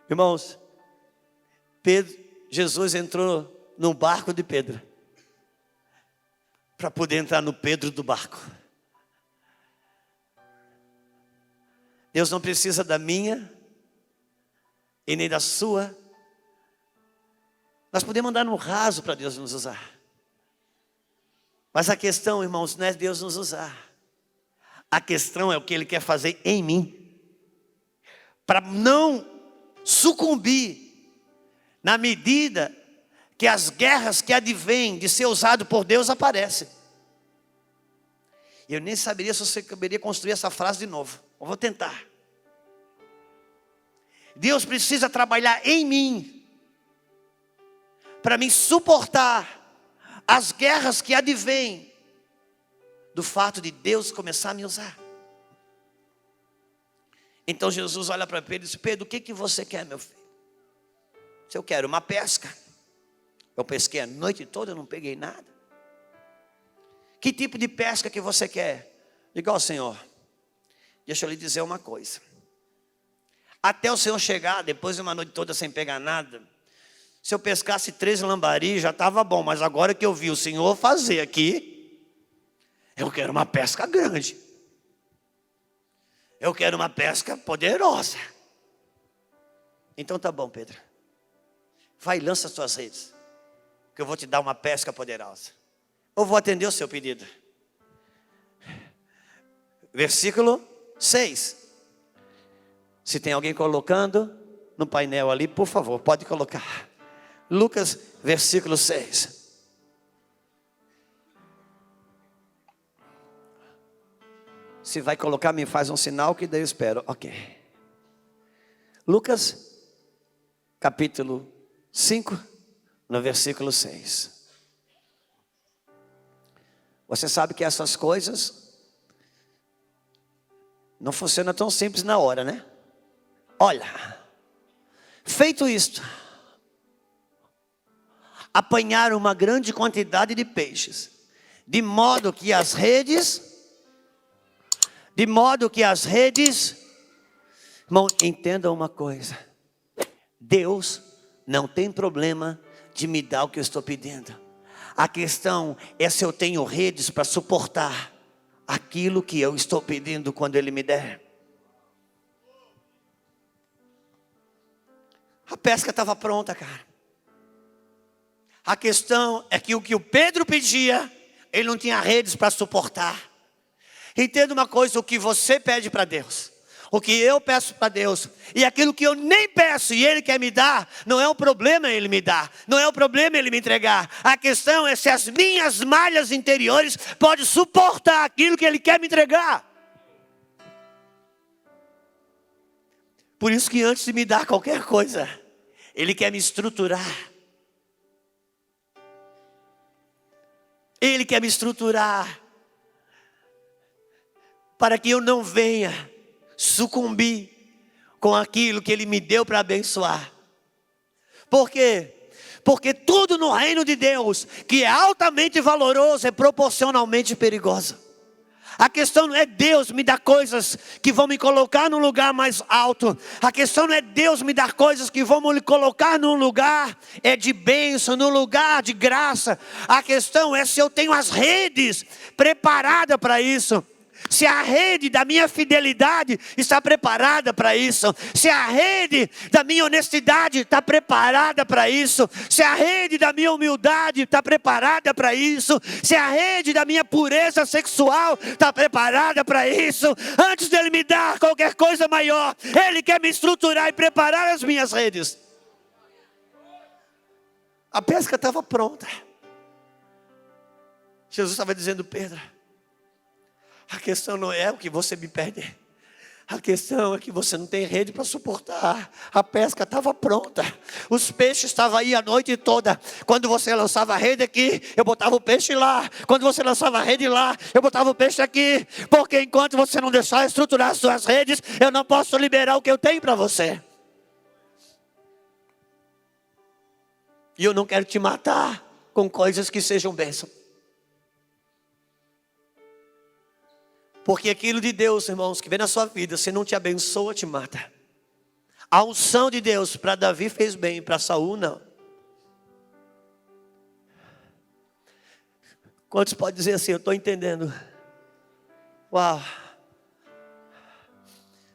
Irmãos, Jesus entrou no barco de Pedro para poder entrar no Pedro do barco. Deus não precisa da minha e nem da sua. Nós podemos andar no raso para Deus nos usar. Mas a questão, irmãos, não é Deus nos usar. A questão é o que Ele quer fazer em mim. Para não sucumbir na medida que as guerras que advêm de ser usado por Deus aparecem. Eu nem saberia se você caberia construir essa frase de novo. Eu vou tentar. Deus precisa trabalhar em mim para me suportar as guerras que advêm do fato de Deus começar a me usar. Então Jesus olha para Pedro e diz: Pedro, o que você quer, meu filho? Se eu quero uma pesca, eu pesquei a noite toda, eu não peguei nada. Que tipo de pesca que você quer? Diga ao Senhor: deixa eu lhe dizer uma coisa. Até o Senhor chegar, depois de uma noite toda sem pegar nada, se eu pescasse 3 lambaris já estava bom. Mas agora que eu vi o Senhor fazer aqui, eu quero uma pesca grande. Eu quero uma pesca poderosa. Então tá bom, Pedro. Vai e lança as suas redes, que eu vou te dar uma pesca poderosa. Eu vou atender o seu pedido. Versículo 6. Se tem alguém colocando no painel ali, por favor, pode colocar. Lucas, versículo 6. Se vai colocar, me faz um sinal que daí eu espero. Ok. Lucas, capítulo 5, no versículo 6. Você sabe que essas coisas não funcionam tão simples na hora, né? Olha, feito isto, apanharam uma grande quantidade de peixes, de modo que as redes, irmão, entendam uma coisa: Deus não tem problema de me dar o que eu estou pedindo. A questão é se eu tenho redes para suportar aquilo que eu estou pedindo quando Ele me der. A pesca estava pronta, cara. A questão é que o Pedro pedia, ele não tinha redes para suportar. Entenda uma coisa: o que você pede para Deus, O que eu peço para Deus e aquilo que eu nem peço e Ele quer me dar, não é um problema Ele me dar, não é um problema Ele me entregar. A questão é se as minhas malhas interiores podem suportar aquilo que Ele quer me entregar. Por isso que antes de me dar qualquer coisa, Ele quer me estruturar. Ele quer me estruturar para que eu não venha sucumbir com aquilo que Ele me deu para abençoar. Por quê? Porque tudo no reino de Deus que é altamente valoroso é proporcionalmente perigoso. A questão não é Deus me dar coisas que vão me colocar num lugar mais alto. A questão não é Deus me dar coisas que vão me colocar num lugar de bênção, num lugar de graça. A questão é se eu tenho as redes preparadas para isso. Se a rede da minha fidelidade está preparada para isso. Se a rede da minha honestidade está preparada para isso. Se a rede da minha humildade está preparada para isso. Se a rede da minha pureza sexual está preparada para isso. Antes dele me dar qualquer coisa maior, Ele quer me estruturar e preparar as minhas redes. A pesca estava pronta. Jesus estava dizendo: Pedro, a questão não é o que você me pede. A questão é que você não tem rede para suportar. A pesca estava pronta. Os peixes estavam aí a noite toda. Quando você lançava a rede aqui, eu botava o peixe lá. Quando você lançava a rede lá, eu botava o peixe aqui. Porque enquanto você não deixar estruturar as suas redes, eu não posso liberar o que eu tenho para você. E eu não quero te matar com coisas que sejam bênção. Porque aquilo de Deus, irmãos, que vem na sua vida, se não te abençoa, te mata. A unção de Deus para Davi fez bem, para Saul não. Quantos podem dizer assim: eu estou entendendo? Uau!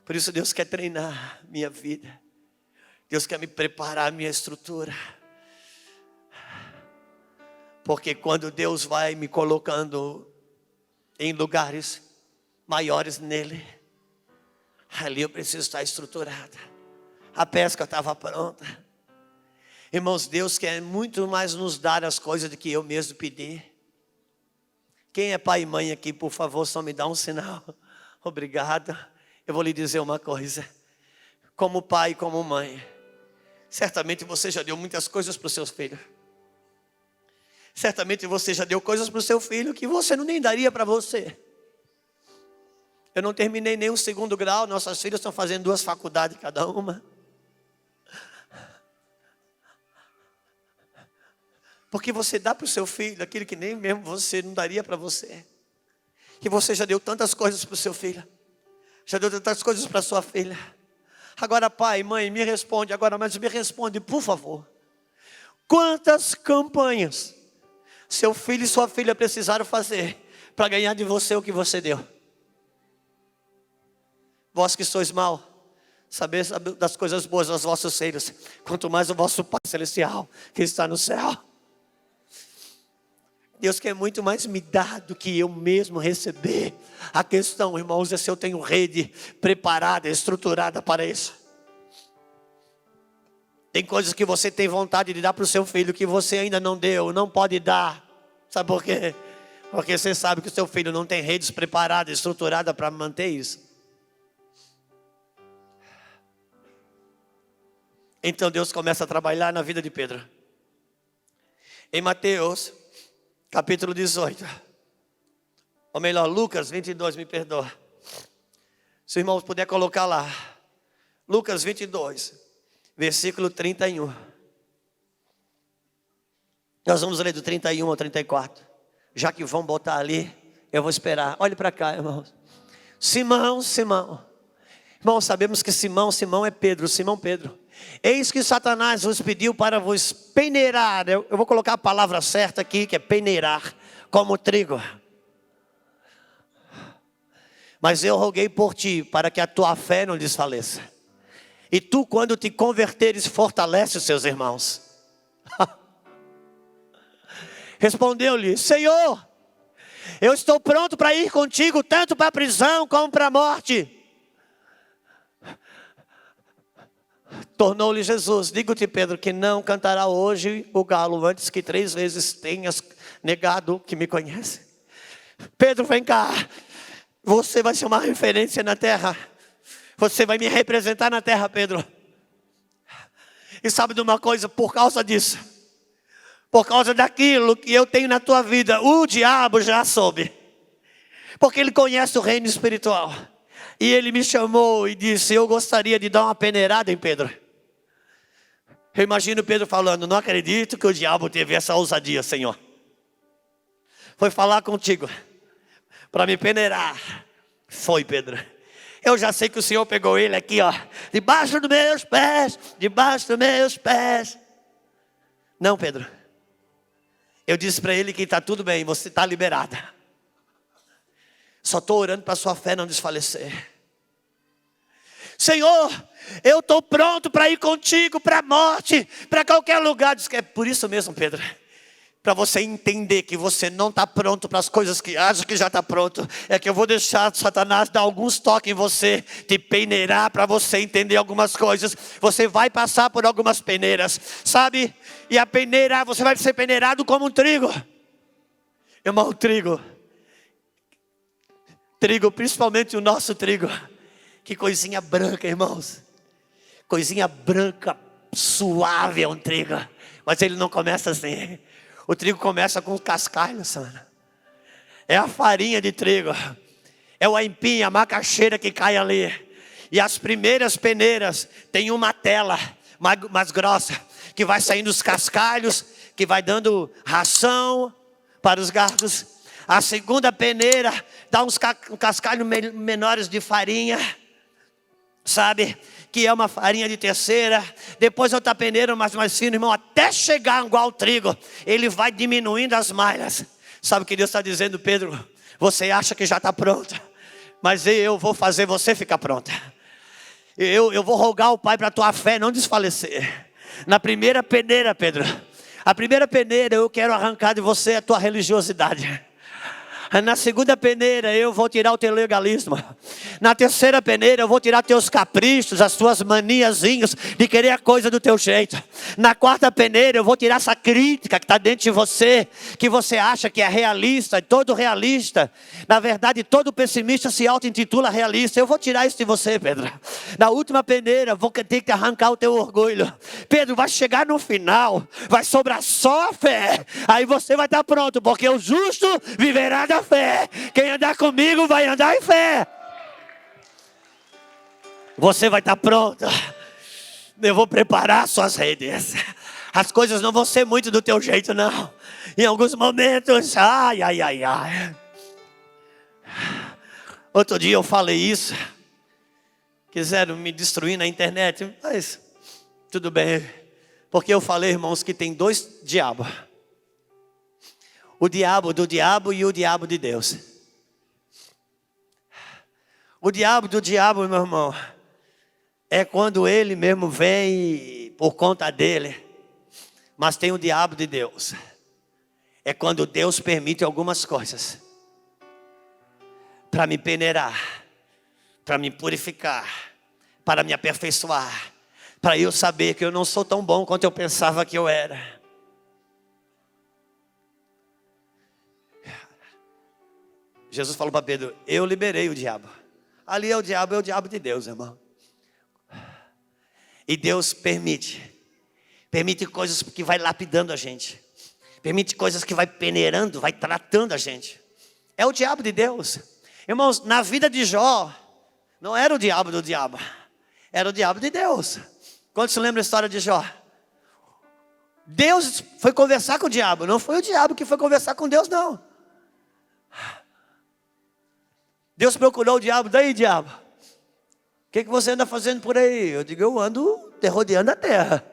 Por isso Deus quer treinar minha vida. Deus quer me preparar a minha estrutura. Porque quando Deus vai me colocando em lugares maiores nele, ali eu preciso estar estruturada. A pesca estava pronta. Irmãos, Deus quer muito mais nos dar as coisas do que eu mesmo pedir. Quem é pai e mãe aqui, por favor, só me dá um sinal. Obrigado. Eu vou lhe dizer uma coisa. Como pai e como mãe, certamente você já deu muitas coisas para os seus filhos. Certamente você já deu coisas para o seu filho que você não nem daria para você. Eu não terminei nem o 2º grau, nossas filhas estão fazendo 2 faculdades cada uma. Porque você dá para o seu filho aquilo que nem mesmo você não daria para você. Que você já deu tantas coisas para o seu filho. Já deu tantas coisas para a sua filha. Agora, pai, mãe, me responde agora, mas me responde, por favor. Quantas campanhas seu filho e sua filha precisaram fazer para ganhar de você o que você deu? Vós que sois mal, saber das coisas boas dos vossos filhos, quanto mais o vosso Pai Celestial que está no céu. Deus quer muito mais me dar do que eu mesmo receber. A questão, irmãos, é se eu tenho rede preparada, estruturada para isso. Tem coisas que você tem vontade de dar para o seu filho que você ainda não deu, não pode dar. Sabe por quê? Porque você sabe que o seu filho não tem redes preparadas, estruturadas para manter isso. Então Deus começa a trabalhar na vida de Pedro. Em Mateus, capítulo 18. Ou melhor, Lucas 22, me perdoa. Se o irmão puder colocar lá. Lucas 22, versículo 31. Nós vamos ler do 31 ao 34. Já que vão botar ali, eu vou esperar. Olhe para cá, irmãos. Simão, Simão. Irmãos, sabemos que Simão é Pedro, Simão Pedro. Eis que Satanás vos pediu para vos peneirar. Eu vou colocar a palavra certa aqui, que é peneirar, como trigo. Mas eu roguei por ti, para que a tua fé não desfaleça. E tu, quando te converteres, fortalece os seus irmãos. Respondeu-lhe: Senhor, eu estou pronto para ir contigo, tanto para a prisão como para a morte. Tornou-lhe Jesus: digo-te, Pedro, que não cantará hoje o galo antes que 3 vezes tenhas negado que me conhece. Pedro, vem cá. Você vai ser uma referência na terra. Você vai me representar na terra, Pedro. E sabe de uma coisa? Por causa disso, por causa daquilo que eu tenho na tua vida, o diabo já soube. Porque ele conhece o reino espiritual. E ele me chamou e disse: eu gostaria de dar uma peneirada em Pedro. Eu imagino Pedro falando: não acredito que o diabo teve essa ousadia, Senhor. Foi falar contigo para me peneirar. Foi, Pedro. Eu já sei que o Senhor pegou ele aqui, ó, debaixo dos meus pés, debaixo dos meus pés. Não, Pedro. Eu disse para ele que está tudo bem, você está liberada. Só estou orando para a sua fé não desfalecer. Senhor, eu estou pronto para ir contigo para a morte, para qualquer lugar. Diz que é por isso mesmo, Pedro. Para você entender que você não está pronto para as coisas que acha que já está pronto. É que eu vou deixar Satanás dar alguns toques em você, te peneirar para você entender algumas coisas. Você vai passar por algumas peneiras, sabe? E a peneira, você vai ser peneirado como um trigo. Irmão, trigo, principalmente o nosso trigo. Que coisinha branca, irmãos. Coisinha branca, suave é um trigo. Mas ele não começa assim. O trigo começa com cascalhos, mano. É a farinha de trigo. É o aipim, a macaxeira que cai ali. E as primeiras peneiras tem uma tela mais grossa, que vai saindo os cascalhos, que vai dando ração para os gados. A segunda peneira dá uns cascalhos menores de farinha, sabe? Que é uma farinha de terceira. Depois outra peneira mais fina, irmão, até chegar igual ao trigo. Ele vai diminuindo as malhas. Sabe o que Deus está dizendo, Pedro? Você acha que já está pronta, mas eu vou fazer você ficar pronta. Eu vou rogar ao Pai para a tua fé não desfalecer. Na primeira peneira, Pedro, a primeira peneira eu quero arrancar de você a tua religiosidade. Na segunda peneira eu vou tirar o teu legalismo. Na terceira peneira eu vou tirar teus caprichos, as tuas maniazinhas de querer a coisa do teu jeito. Na quarta peneira eu vou tirar essa crítica que está dentro de você, que você acha que é realista. Todo realista, na verdade todo pessimista se auto-intitula realista. Eu vou tirar isso de você, Pedro. Na última peneira eu vou ter que arrancar o teu orgulho. Pedro, vai chegar no final, vai sobrar só a fé. Aí você vai estar pronto, porque o justo viverá da fé. Quem andar comigo vai andar em fé. Você vai estar pronto. Eu vou preparar suas redes. As coisas não vão ser muito do teu jeito, não. Em alguns momentos, ai. Outro dia eu falei isso. Quiseram me destruir na internet, mas tudo bem. Porque eu falei, irmãos, que tem 2 diabos. O diabo do diabo e o diabo de Deus. O diabo do diabo, meu irmão, é quando ele mesmo vem por conta dele. Mas tem o diabo de Deus. É quando Deus permite algumas coisas para me peneirar, para me purificar, para me aperfeiçoar, para eu saber que eu não sou tão bom quanto eu pensava que eu era. Jesus falou para Pedro: eu liberei o diabo. Ali é o diabo de Deus, irmão. E Deus permite coisas que vai lapidando a gente. Permite coisas que vai peneirando, vai tratando a gente. É o diabo de Deus. Irmãos, na vida de Jó, não era o diabo do diabo, era o diabo de Deus. Quando se lembra a história de Jó? Deus foi conversar com o diabo, não foi o diabo que foi conversar com Deus, não. Deus procurou o diabo. Daí, diabo, o que você anda fazendo por aí? Eu digo: eu ando rodeando a terra.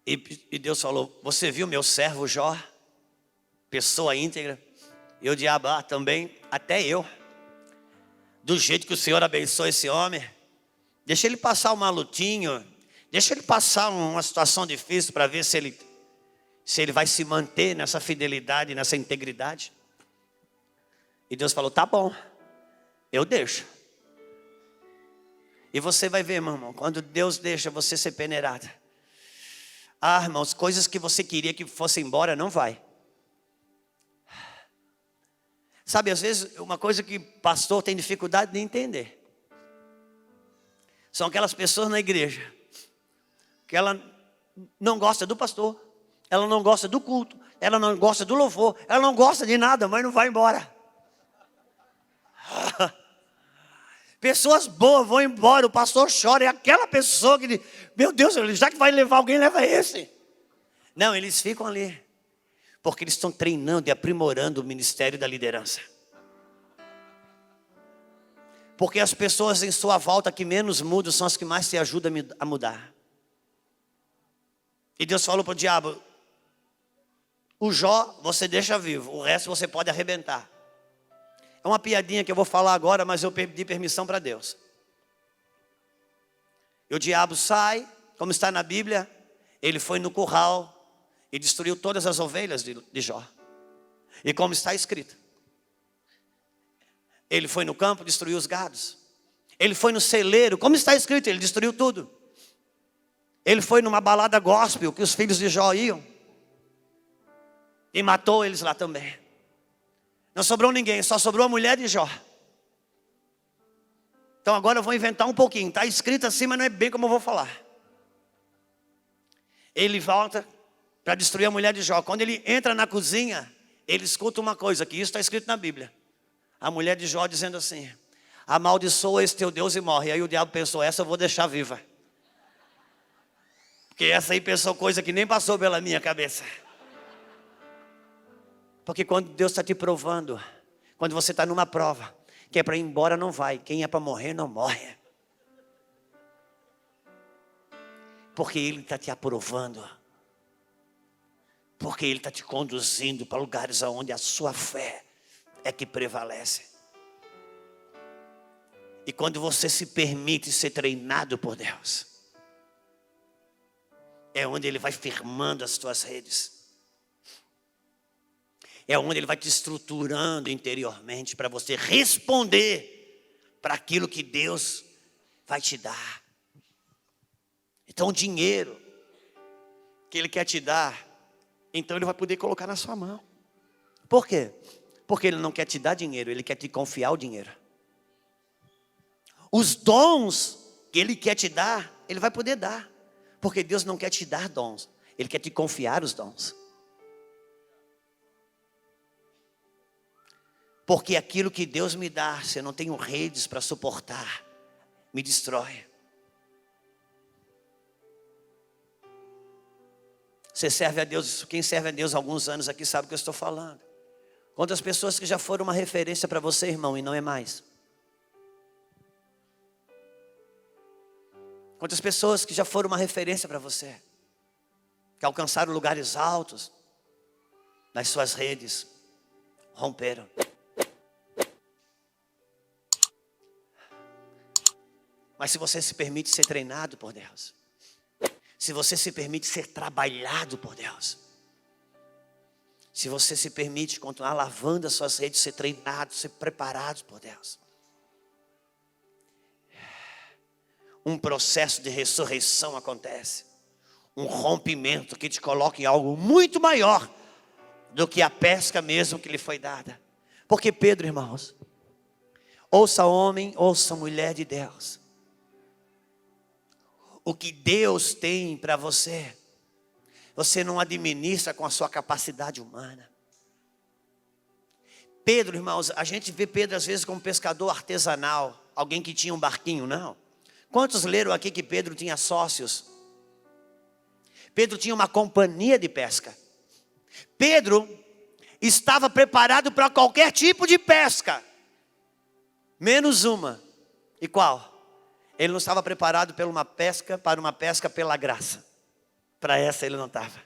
E Deus falou: você viu meu servo Jó? Pessoa íntegra. E o diabo: também, até eu. Do jeito que o Senhor abençoa esse homem, deixa ele passar uma lutinha, deixa ele passar uma situação difícil para ver se ele vai se manter nessa fidelidade, nessa integridade. E Deus falou: tá bom, eu deixo. E você vai ver, meu irmão, quando Deus deixa você ser peneirada. Ah, irmãos, coisas que você queria que fosse embora, não vai. Sabe, às vezes, uma coisa que pastor tem dificuldade de entender. São aquelas pessoas na igreja que ela não gosta do pastor, ela não gosta do culto, ela não gosta do louvor, ela não gosta de nada, mas não vai embora. Pessoas boas vão embora, o pastor chora, é aquela pessoa que diz, meu Deus, já que vai levar alguém, leva esse. Não, eles ficam ali, porque eles estão treinando e aprimorando o ministério da liderança. Porque as pessoas em sua volta que menos mudam são as que mais te ajudam a mudar. E Deus falou para o diabo, o Jó você deixa vivo, o resto você pode arrebentar. É uma piadinha que eu vou falar agora, mas eu pedi permissão para Deus. E o diabo sai, como está na Bíblia, ele foi no curral e destruiu todas as ovelhas de Jó. E como está escrito, ele foi no campo, destruiu os gados. Ele foi no celeiro, como está escrito, ele destruiu tudo. Ele foi numa balada gospel que os filhos de Jó iam e matou eles lá também. Não sobrou ninguém, só sobrou a mulher de Jó. Então agora eu vou inventar um pouquinho. Está escrito assim, mas não é bem como eu vou falar. Ele volta para destruir a mulher de Jó. Quando ele entra na cozinha, ele escuta uma coisa, que isso está escrito na Bíblia. A mulher de Jó dizendo assim, amaldiçoa esse teu Deus e morre. Aí o diabo pensou, essa eu vou deixar viva. Porque essa aí pensou coisa que nem passou pela minha cabeça. Porque quando Deus está te provando, quando você está numa prova, que é para ir embora não vai, quem é para morrer não morre. Porque Ele está te aprovando. Porque Ele está te conduzindo para lugares onde a sua fé é que prevalece. E quando você se permite ser treinado por Deus, é onde Ele vai firmando as tuas redes. É onde Ele vai te estruturando interiormente para você responder para aquilo que Deus vai te dar. Então o dinheiro que Ele quer te dar, então Ele vai poder colocar na sua mão. Por quê? Porque Ele não quer te dar dinheiro, Ele quer te confiar o dinheiro. Os dons que Ele quer te dar, Ele vai poder dar. Porque Deus não quer te dar dons, Ele quer te confiar os dons. Porque aquilo que Deus me dá, se eu não tenho redes para suportar, me destrói. Você serve a Deus, quem serve a Deus há alguns anos aqui sabe o que eu estou falando. Quantas pessoas que já foram uma referência para você, irmão, e não é mais. Quantas pessoas que já foram uma referência para você, que alcançaram lugares altos, nas suas redes, romperam. Mas se você se permite ser treinado por Deus, se você se permite ser trabalhado por Deus, se você se permite continuar lavando as suas redes, ser treinado, ser preparado por Deus, um processo de ressurreição acontece. Um rompimento que te coloca em algo muito maior do que a pesca mesmo que lhe foi dada. Porque Pedro, irmãos, ouça homem, ouça mulher de Deus. O que Deus tem para você, você não administra com a sua capacidade humana. Pedro, irmãos, a gente vê Pedro às vezes como pescador artesanal, alguém que tinha um barquinho, não. Quantos leram aqui que Pedro tinha sócios? Pedro tinha uma companhia de pesca. Pedro estava preparado para qualquer tipo de pesca, menos uma. E qual? Ele não estava preparado para uma pesca pela graça. Para essa ele não estava.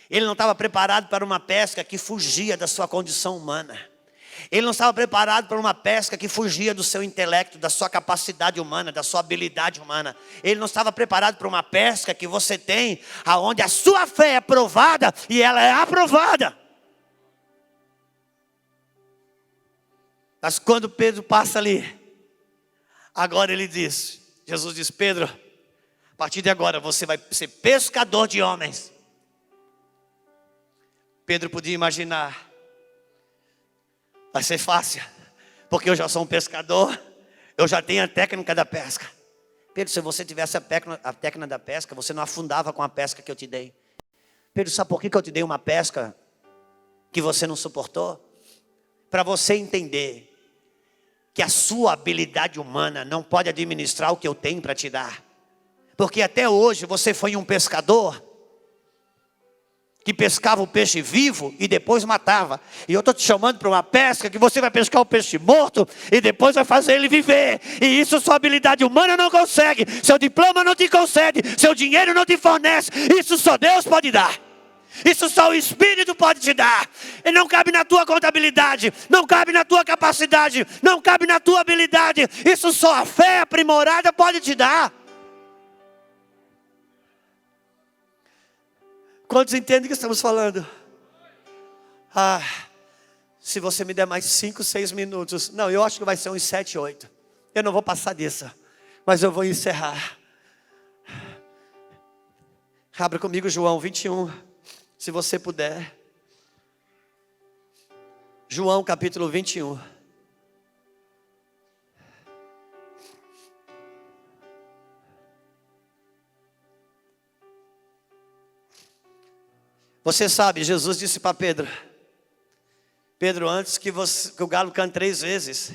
Ele não estava preparado para uma pesca que fugia da sua condição humana. Ele não estava preparado para uma pesca que fugia do seu intelecto, da sua capacidade humana, da sua habilidade humana. Ele não estava preparado para uma pesca que você tem, aonde a sua fé é provada e ela é aprovada. Mas quando Pedro passa ali, Agora ele diz, Jesus diz: Pedro, a partir de agora você vai ser pescador de homens. Pedro podia imaginar: vai ser fácil, porque eu já sou um pescador, eu já tenho a técnica da pesca. Pedro, se você tivesse a técnica da pesca, você não afundava com a pesca que eu te dei. Pedro, sabe por que eu te dei uma pesca que você não suportou? Para você entender que a sua habilidade humana não pode administrar o que eu tenho para te dar. Porque até hoje você foi um pescador que pescava o peixe vivo e depois matava. E eu estou te chamando para uma pesca que você vai pescar o peixe morto e depois vai fazer ele viver. E isso sua habilidade humana não consegue, seu diploma não te concede, seu dinheiro não te fornece. Isso só Deus pode dar. Isso só o Espírito pode te dar. E não cabe na tua contabilidade, não cabe na tua capacidade, não cabe na tua habilidade. Isso só a fé aprimorada pode te dar. Quantos entendem o que estamos falando? Se você me der mais 5, 6 minutos. Não, eu acho que vai ser uns 7, 8. Eu não vou passar disso, mas eu vou encerrar. Abra comigo João 21, se você puder. João capítulo 21. Você sabe, Jesus disse para Pedro: Pedro, antes que o galo cante 3 vezes,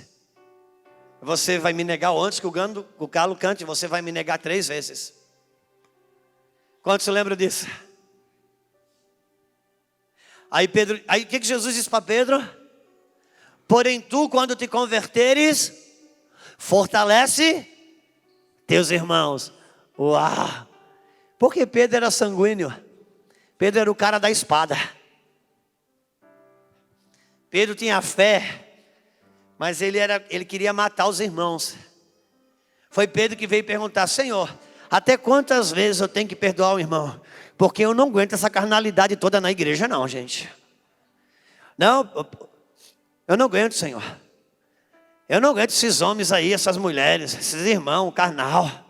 você vai me negar. Ou antes que o galo cante, você vai me negar 3 vezes. Quantos se lembram disso? Aí o que Jesus disse para Pedro? Porém tu, quando te converteres, fortalece teus irmãos. Uau! Porque Pedro era sanguíneo. Pedro era o cara da espada. Pedro tinha fé, mas ele queria matar os irmãos. Foi Pedro que veio perguntar: Senhor, até quantas vezes eu tenho que perdoar o irmão? Porque eu não aguento essa carnalidade toda na igreja não, gente. Não, eu não aguento, Senhor. Eu não aguento esses homens aí, essas mulheres, esses irmãos carnal.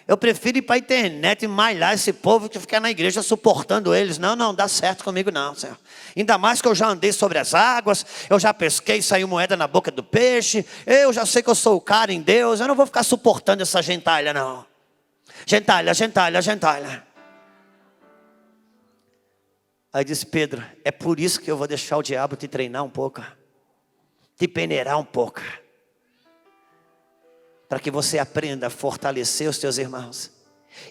Eu prefiro ir para a internet e malhar esse povo que ficar na igreja suportando eles. Não dá certo comigo não, Senhor. Ainda mais que eu já andei sobre as águas, eu já pesquei e saiu moeda na boca do peixe. Eu já sei que eu sou o cara em Deus. Eu não vou ficar suportando essa gentalha não. Gentalha. Aí disse Pedro: é por isso que eu vou deixar o diabo te treinar um pouco, te peneirar um pouco, para que você aprenda a fortalecer os teus irmãos.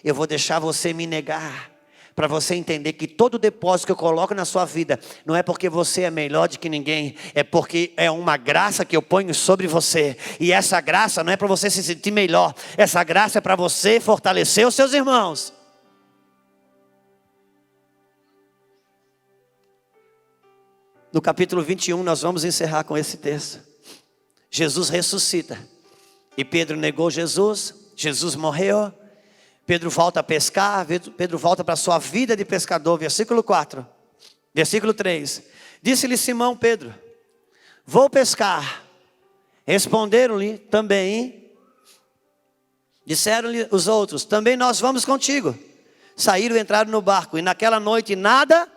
Eu vou deixar você me negar, para você entender que todo depósito que eu coloco na sua vida, não é porque você é melhor do que ninguém, é porque é uma graça que eu ponho sobre você. E essa graça não é para você se sentir melhor, essa graça é para você fortalecer os seus irmãos. No capítulo 21 nós vamos encerrar com esse texto. Jesus ressuscita. E Pedro negou Jesus, Jesus morreu, Pedro volta a pescar, Pedro volta para a sua vida de pescador. Versículo 4, versículo 3. Disse-lhe Simão Pedro: vou pescar. Responderam-lhe também, disseram-lhe os outros: também nós vamos contigo. Saíram e entraram no barco, e naquela noite nada.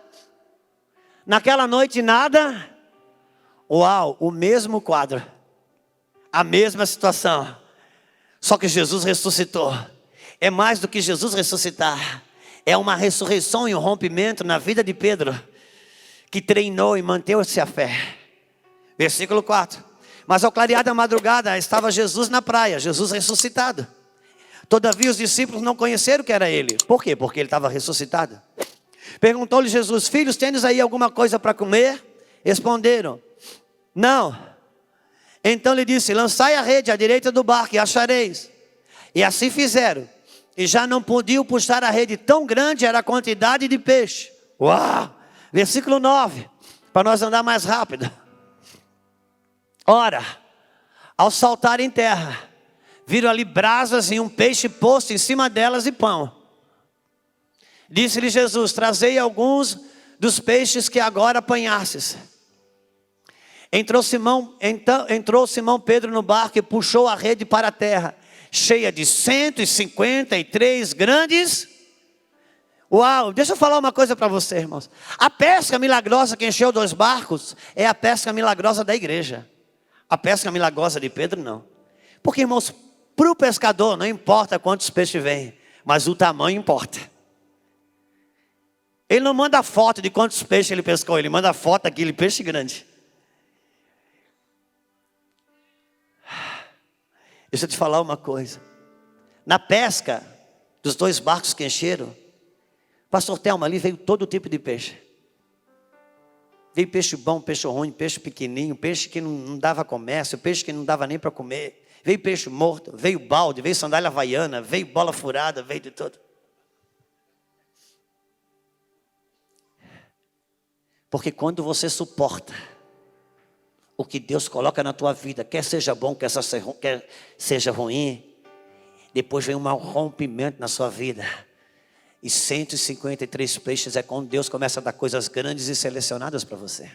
Uau, o mesmo quadro. A mesma situação, só que Jesus ressuscitou. É mais do que Jesus ressuscitar, é uma ressurreição e um rompimento na vida de Pedro, que treinou e manteve-se a fé. Versículo 4. Mas ao clarear da madrugada estava Jesus na praia, Jesus ressuscitado. Todavia os discípulos não conheceram que era ele. Por quê? Porque ele estava ressuscitado. Perguntou-lhe Jesus: filhos, tendes aí alguma coisa para comer? Responderam: não. Então lhe disse: lançai a rede à direita do barco e achareis. E assim fizeram. E já não podiam puxar a rede, tão grande era a quantidade de peixe. Uau! Versículo 9, para nós andar mais rápido. Ora, ao saltar em terra, viram ali brasas e um peixe posto em cima delas e pão. Disse-lhe Jesus: trazei alguns dos peixes que agora apanhastes. Entrou Simão Pedro no barco e puxou a rede para a terra. cheia de 153 grandes. Uau, deixa eu falar uma coisa para você, irmãos. A pesca milagrosa que encheu 2 barcos é a pesca milagrosa da igreja. A pesca milagrosa de Pedro, não. Porque, irmãos, para o pescador não importa quantos peixes vêm, mas o tamanho importa. Ele não manda foto de quantos peixes ele pescou, ele manda foto daquele peixe grande. Deixa eu te falar uma coisa. Na pesca dos 2 barcos que encheram, pastor Thelma, ali veio todo tipo de peixe. Veio peixe bom, peixe ruim, peixe pequenininho, peixe que não dava comércio, peixe que não dava nem para comer. Veio peixe morto, veio balde, veio sandália havaiana, veio bola furada, veio de tudo. Porque quando você suporta o que Deus coloca na tua vida, quer seja bom, quer seja ruim, depois vem um rompimento na sua vida. E 153 peixes é quando Deus começa a dar coisas grandes e selecionadas para você.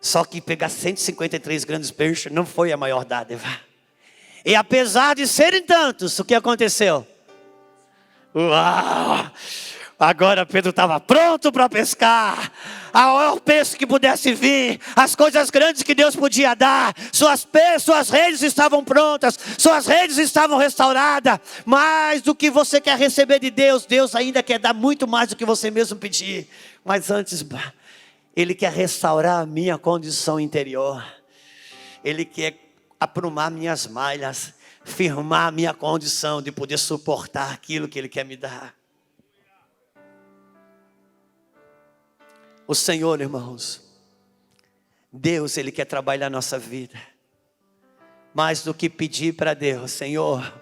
Só que pegar 153 grandes peixes não foi a maior dádiva. E apesar de serem tantos, o que aconteceu? Uau! Agora Pedro estava pronto para pescar. A maior peixe que pudesse vir, as coisas grandes que Deus podia dar. Suas redes estavam prontas, suas redes estavam restauradas. Mais do que você quer receber de Deus, Deus ainda quer dar muito mais do que você mesmo pedir. Mas antes, Ele quer restaurar a minha condição interior. Ele quer aprumar minhas malhas, firmar a minha condição de poder suportar aquilo que Ele quer me dar. O Senhor, irmãos, Deus, Ele quer trabalhar a nossa vida. Mais do que pedir para Deus, Senhor,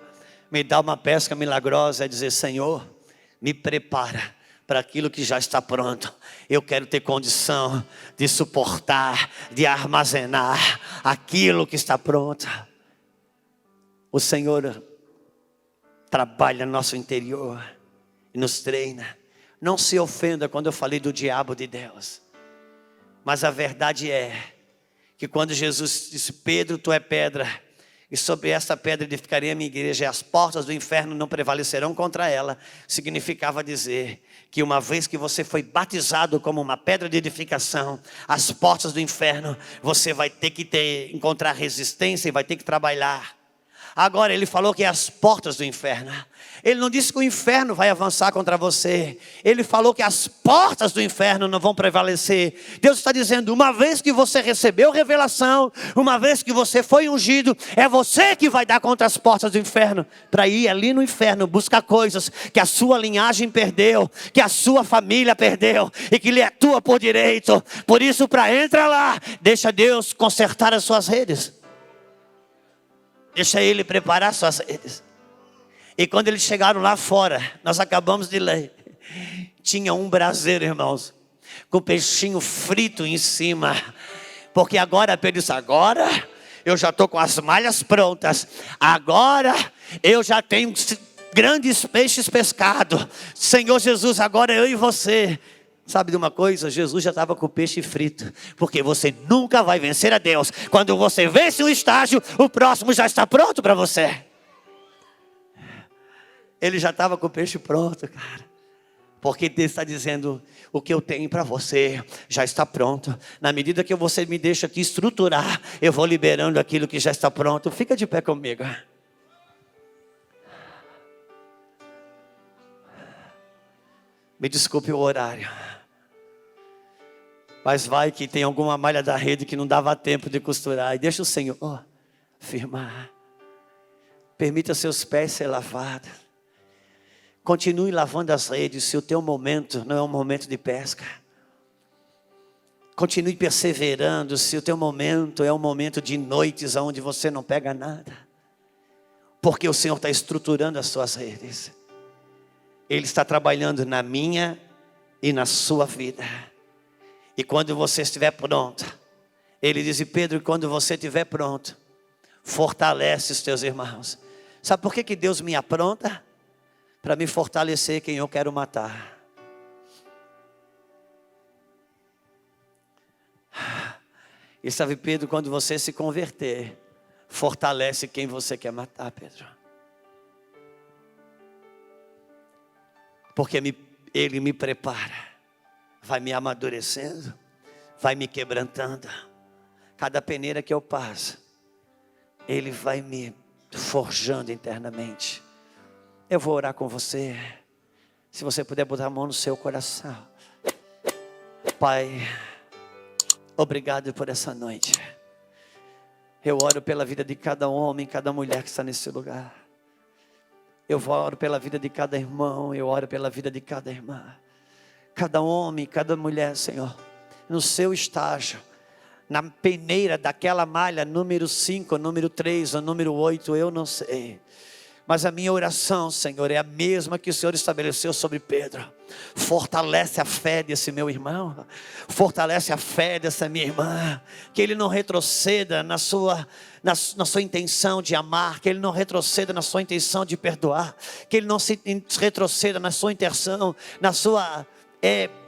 me dá uma pesca milagrosa, é dizer, Senhor, me prepara para aquilo que já está pronto. Eu quero ter condição de suportar, de armazenar aquilo que está pronto. O Senhor trabalha no nosso interior e nos treina. Não se ofenda quando eu falei do diabo de Deus. Mas a verdade é que quando Jesus disse, Pedro, tu é pedra, e sobre essa pedra edificarei a minha igreja, e as portas do inferno não prevalecerão contra ela, significava dizer que uma vez que você foi batizado como uma pedra de edificação, as portas do inferno, você vai ter que encontrar resistência e vai ter que trabalhar. Agora ele falou que é as portas do inferno. Ele não disse que o inferno vai avançar contra você. Ele falou que as portas do inferno não vão prevalecer. Deus está dizendo, uma vez que você recebeu revelação, uma vez que você foi ungido, é você que vai dar contra as portas do inferno, para ir ali no inferno buscar coisas que a sua linhagem perdeu, que a sua família perdeu e que lhe é tua por direito. Por isso, para entrar lá, deixa Deus consertar as suas redes. Deixa Ele preparar suas redes. E quando eles chegaram lá fora, nós acabamos de ler, tinha um braseiro, irmãos, com peixinho frito em cima. Porque agora Pedro disse, agora eu já estou com as malhas prontas. Agora eu já tenho grandes peixes pescados. Senhor Jesus, agora eu e você. Sabe de uma coisa? Jesus já estava com o peixe frito. Porque você nunca vai vencer a Deus. Quando você vence um estágio, o próximo já está pronto para você. Ele já estava com o peixe pronto, cara. Porque Deus está dizendo, o que eu tenho para você já está pronto. Na medida que você me deixa aqui estruturar, eu vou liberando aquilo que já está pronto. Fica de pé comigo. Me desculpe o horário. Mas vai que tem alguma malha da rede que não dava tempo de costurar. E deixa o Senhor firmar. Permita seus pés ser lavados. Continue lavando as redes. Se o teu momento não é um momento de pesca. Continue perseverando. Se o teu momento é um momento de noites onde você não pega nada. Porque o Senhor está estruturando as suas redes. Ele está trabalhando na minha e na sua vida. E quando você estiver pronto, Ele diz, Pedro, quando você estiver pronto, fortalece os teus irmãos. Sabe por que Deus me apronta? Para me fortalecer quem eu quero matar. E sabe, Pedro, quando você se converter, Fortalece quem você quer matar, Pedro. Porque Ele me prepara, vai me amadurecendo, vai me quebrantando. Cada peneira que eu passo, Ele vai me forjando internamente. Eu vou orar com você. Se você puder botar a mão no seu coração. Pai, obrigado por essa noite. Eu oro pela vida de cada homem, cada mulher que está nesse lugar. Eu oro pela vida de cada irmão, eu oro pela vida de cada irmã. Cada homem, cada mulher, Senhor, no seu estágio, na peneira daquela malha, número 5, número 3, ou número 8, eu não sei. Mas a minha oração, Senhor, é a mesma que o Senhor estabeleceu sobre Pedro. Fortalece a fé desse meu irmão, fortalece a fé dessa minha irmã, que ele não retroceda na sua intenção de amar, que ele não retroceda na sua intenção de perdoar, que ele não se retroceda na sua intenção, na sua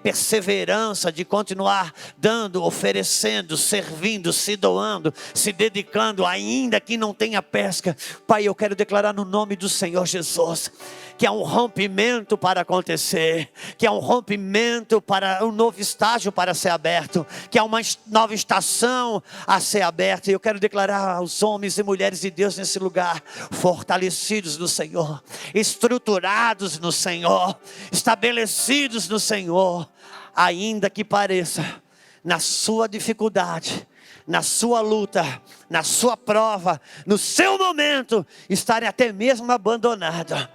perseverança de continuar dando, oferecendo, servindo, se doando, se dedicando, ainda que não tenha pesca. Pai, eu quero declarar no nome do Senhor Jesus, que há um rompimento para acontecer, que há um rompimento para um novo estágio para ser aberto, que há uma nova estação a ser aberta. E eu quero declarar aos homens e mulheres de Deus nesse lugar, fortalecidos no Senhor, estruturados no Senhor, estabelecidos no Senhor, ainda que pareça, na sua dificuldade, na sua luta, na sua prova, no seu momento, estarem até mesmo abandonados.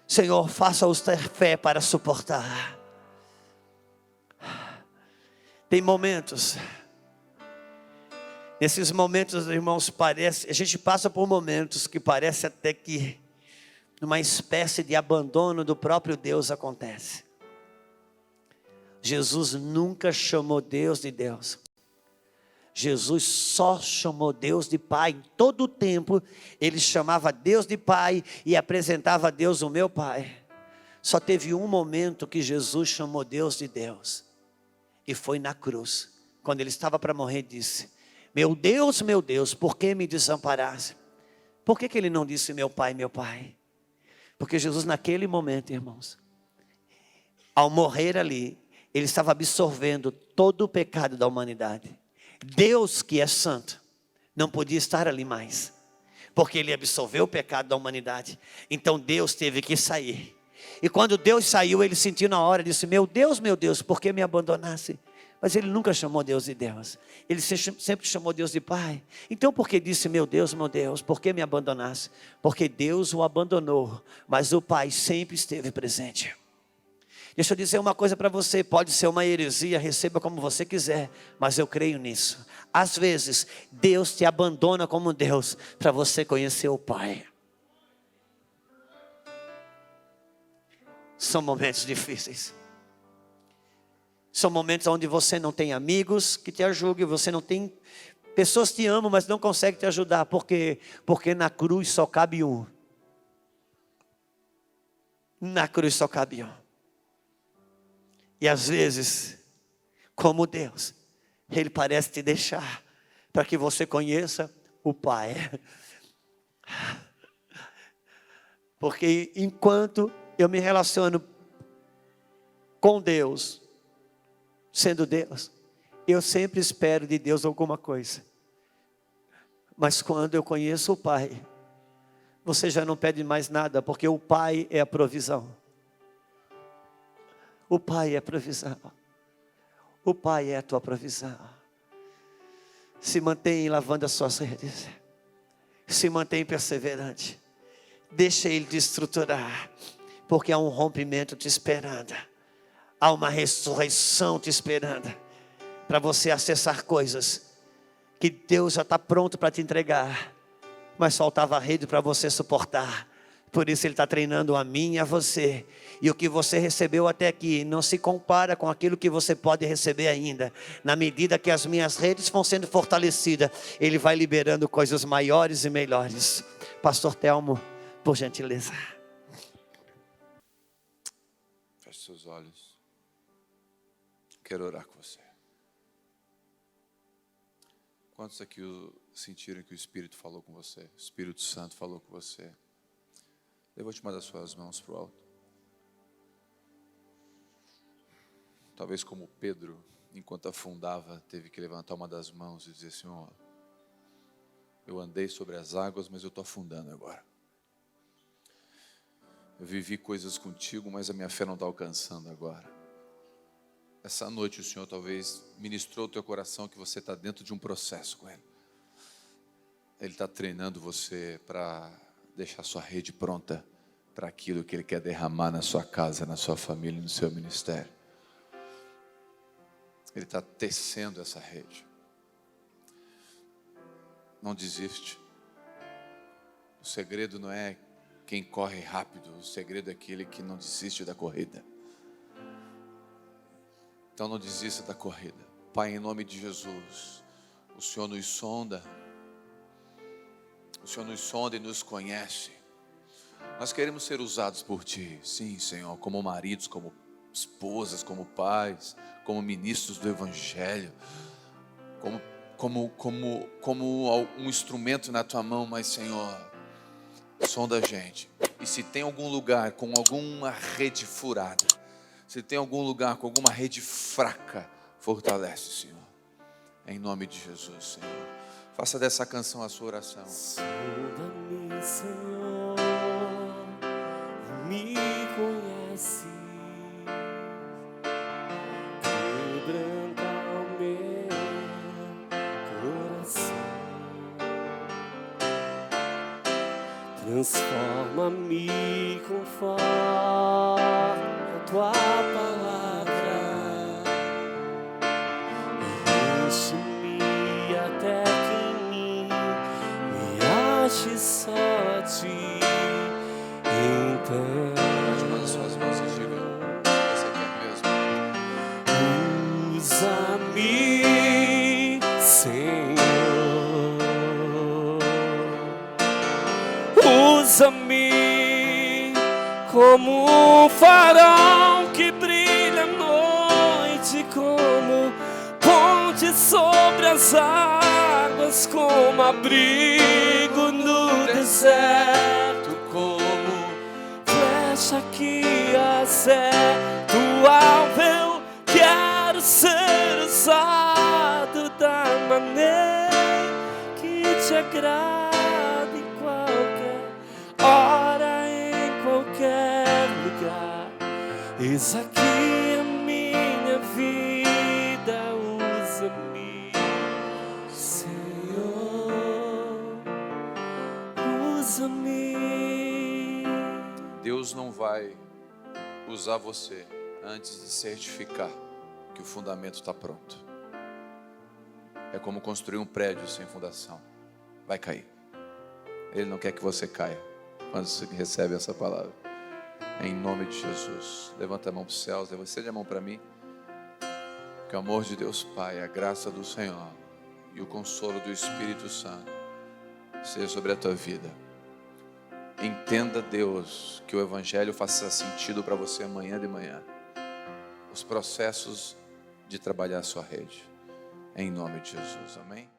Senhor, faça-os ter fé para suportar. Tem momentos, nesses momentos, irmãos, a gente passa por momentos que parece até que uma espécie de abandono do próprio Deus acontece. Jesus nunca chamou Deus de Deus. Jesus só chamou Deus de Pai. Em todo o tempo ele chamava Deus de Pai e apresentava a Deus o meu Pai. Só teve um momento que Jesus chamou Deus de Deus, e foi na cruz, quando ele estava para morrer. Disse: meu Deus, por que me desamparaste? Por que ele não disse meu Pai, meu Pai? Porque Jesus naquele momento, irmãos, ao morrer ali, ele estava absorvendo todo o pecado da humanidade. Deus, que é santo, não podia estar ali mais, porque ele absorveu o pecado da humanidade. Então Deus teve que sair. E quando Deus saiu, ele sentiu na hora, disse: meu Deus, por que me abandonasse? Mas ele nunca chamou Deus de Deus, ele sempre chamou Deus de Pai. Então por que disse meu Deus, por que me abandonasse? Porque Deus o abandonou, mas o Pai sempre esteve presente. Deixa eu dizer uma coisa para você, pode ser uma heresia, receba como você quiser, mas eu creio nisso. Às vezes, Deus te abandona como Deus, para você conhecer o Pai. São momentos difíceis. São momentos onde você não tem amigos que te ajudem, você não tem... Pessoas te amam, mas não conseguem te ajudar. Por quê? Porque na cruz só cabe um. Na cruz só cabe um. E às vezes, como Deus, Ele parece te deixar para que você conheça o Pai. Porque enquanto eu me relaciono com Deus, sendo Deus, eu sempre espero de Deus alguma coisa. Mas quando eu conheço o Pai, você já não pede mais nada, porque o Pai é a provisão. O Pai é a provisão. O Pai é a tua provisão. Se mantém lavando as suas redes. Se mantém perseverante. Deixa Ele te estruturar. Porque há um rompimento te esperando. Há uma ressurreição te esperando. Para você acessar coisas que Deus já está pronto para te entregar. Mas faltava a rede para você suportar. Por isso Ele está treinando a mim e a você. E o que você recebeu até aqui não se compara com aquilo que você pode receber ainda. Na medida que as minhas redes vão sendo fortalecidas, Ele vai liberando coisas maiores e melhores. Pastor Telmo, por gentileza. Feche seus olhos. Quero orar com você. Quantos aqui sentiram que o Espírito falou com você? O Espírito Santo falou com você? Levante uma das suas mãos para o alto. Talvez como Pedro, enquanto afundava, teve que levantar uma das mãos e dizer: Senhor, eu andei sobre as águas, mas eu estou afundando agora. Eu vivi coisas contigo, mas a minha fé não está alcançando agora. Essa noite o Senhor talvez ministrou o teu coração que você está dentro de um processo com Ele. Ele está treinando você para deixar sua rede pronta para aquilo que Ele quer derramar na sua casa, na sua família, no seu ministério. Ele está tecendo essa rede. Não desiste. O segredo não é quem corre rápido, o segredo é aquele que não desiste da corrida. Então não desista da corrida. Pai, em nome de Jesus, o Senhor nos sonda. O Senhor nos sonda e nos conhece. Nós queremos ser usados por Ti, sim, Senhor, como maridos, como esposas, como pais, como ministros do Evangelho, como um instrumento na Tua mão, mas, Senhor, sonda a gente. E se tem algum lugar com alguma rede furada, se tem algum lugar com alguma rede fraca, fortalece, Senhor. Em nome de Jesus, Senhor. Faça dessa canção a sua oração. Sonda-me, Senhor, e me conhece. Quebranta o meu coração. Transforma-me conforme a Tua palavra. Enche-me até que em mim me ache só a Ti. Então Levante uma das suas mãos e diga: você quer mesmo? usa-me, Senhor. Usa-me como um farol que brilha à noite, como ponte sobre as águas, como abrigo no deserto, como flecha que acerta o alvo. Eu quero ser usado da maneira que Te agrada, em qualquer hora, em qualquer lugar. Eis aqui a minha vida, usa-me, Senhor, usa-me. Deus não vai usar você antes de certificar que o fundamento está pronto. É como construir um prédio sem fundação. Vai cair. Ele não quer que você caia quando você recebe essa palavra. Em nome de Jesus. Levanta a mão para os céus, estende a mão para mim. Que o amor de Deus Pai, a graça do Senhor e o consolo do Espírito Santo seja sobre a tua vida. Entenda, Deus, que o Evangelho faça sentido para você amanhã de manhã. Os processos de trabalhar a sua rede. Em nome de Jesus. Amém?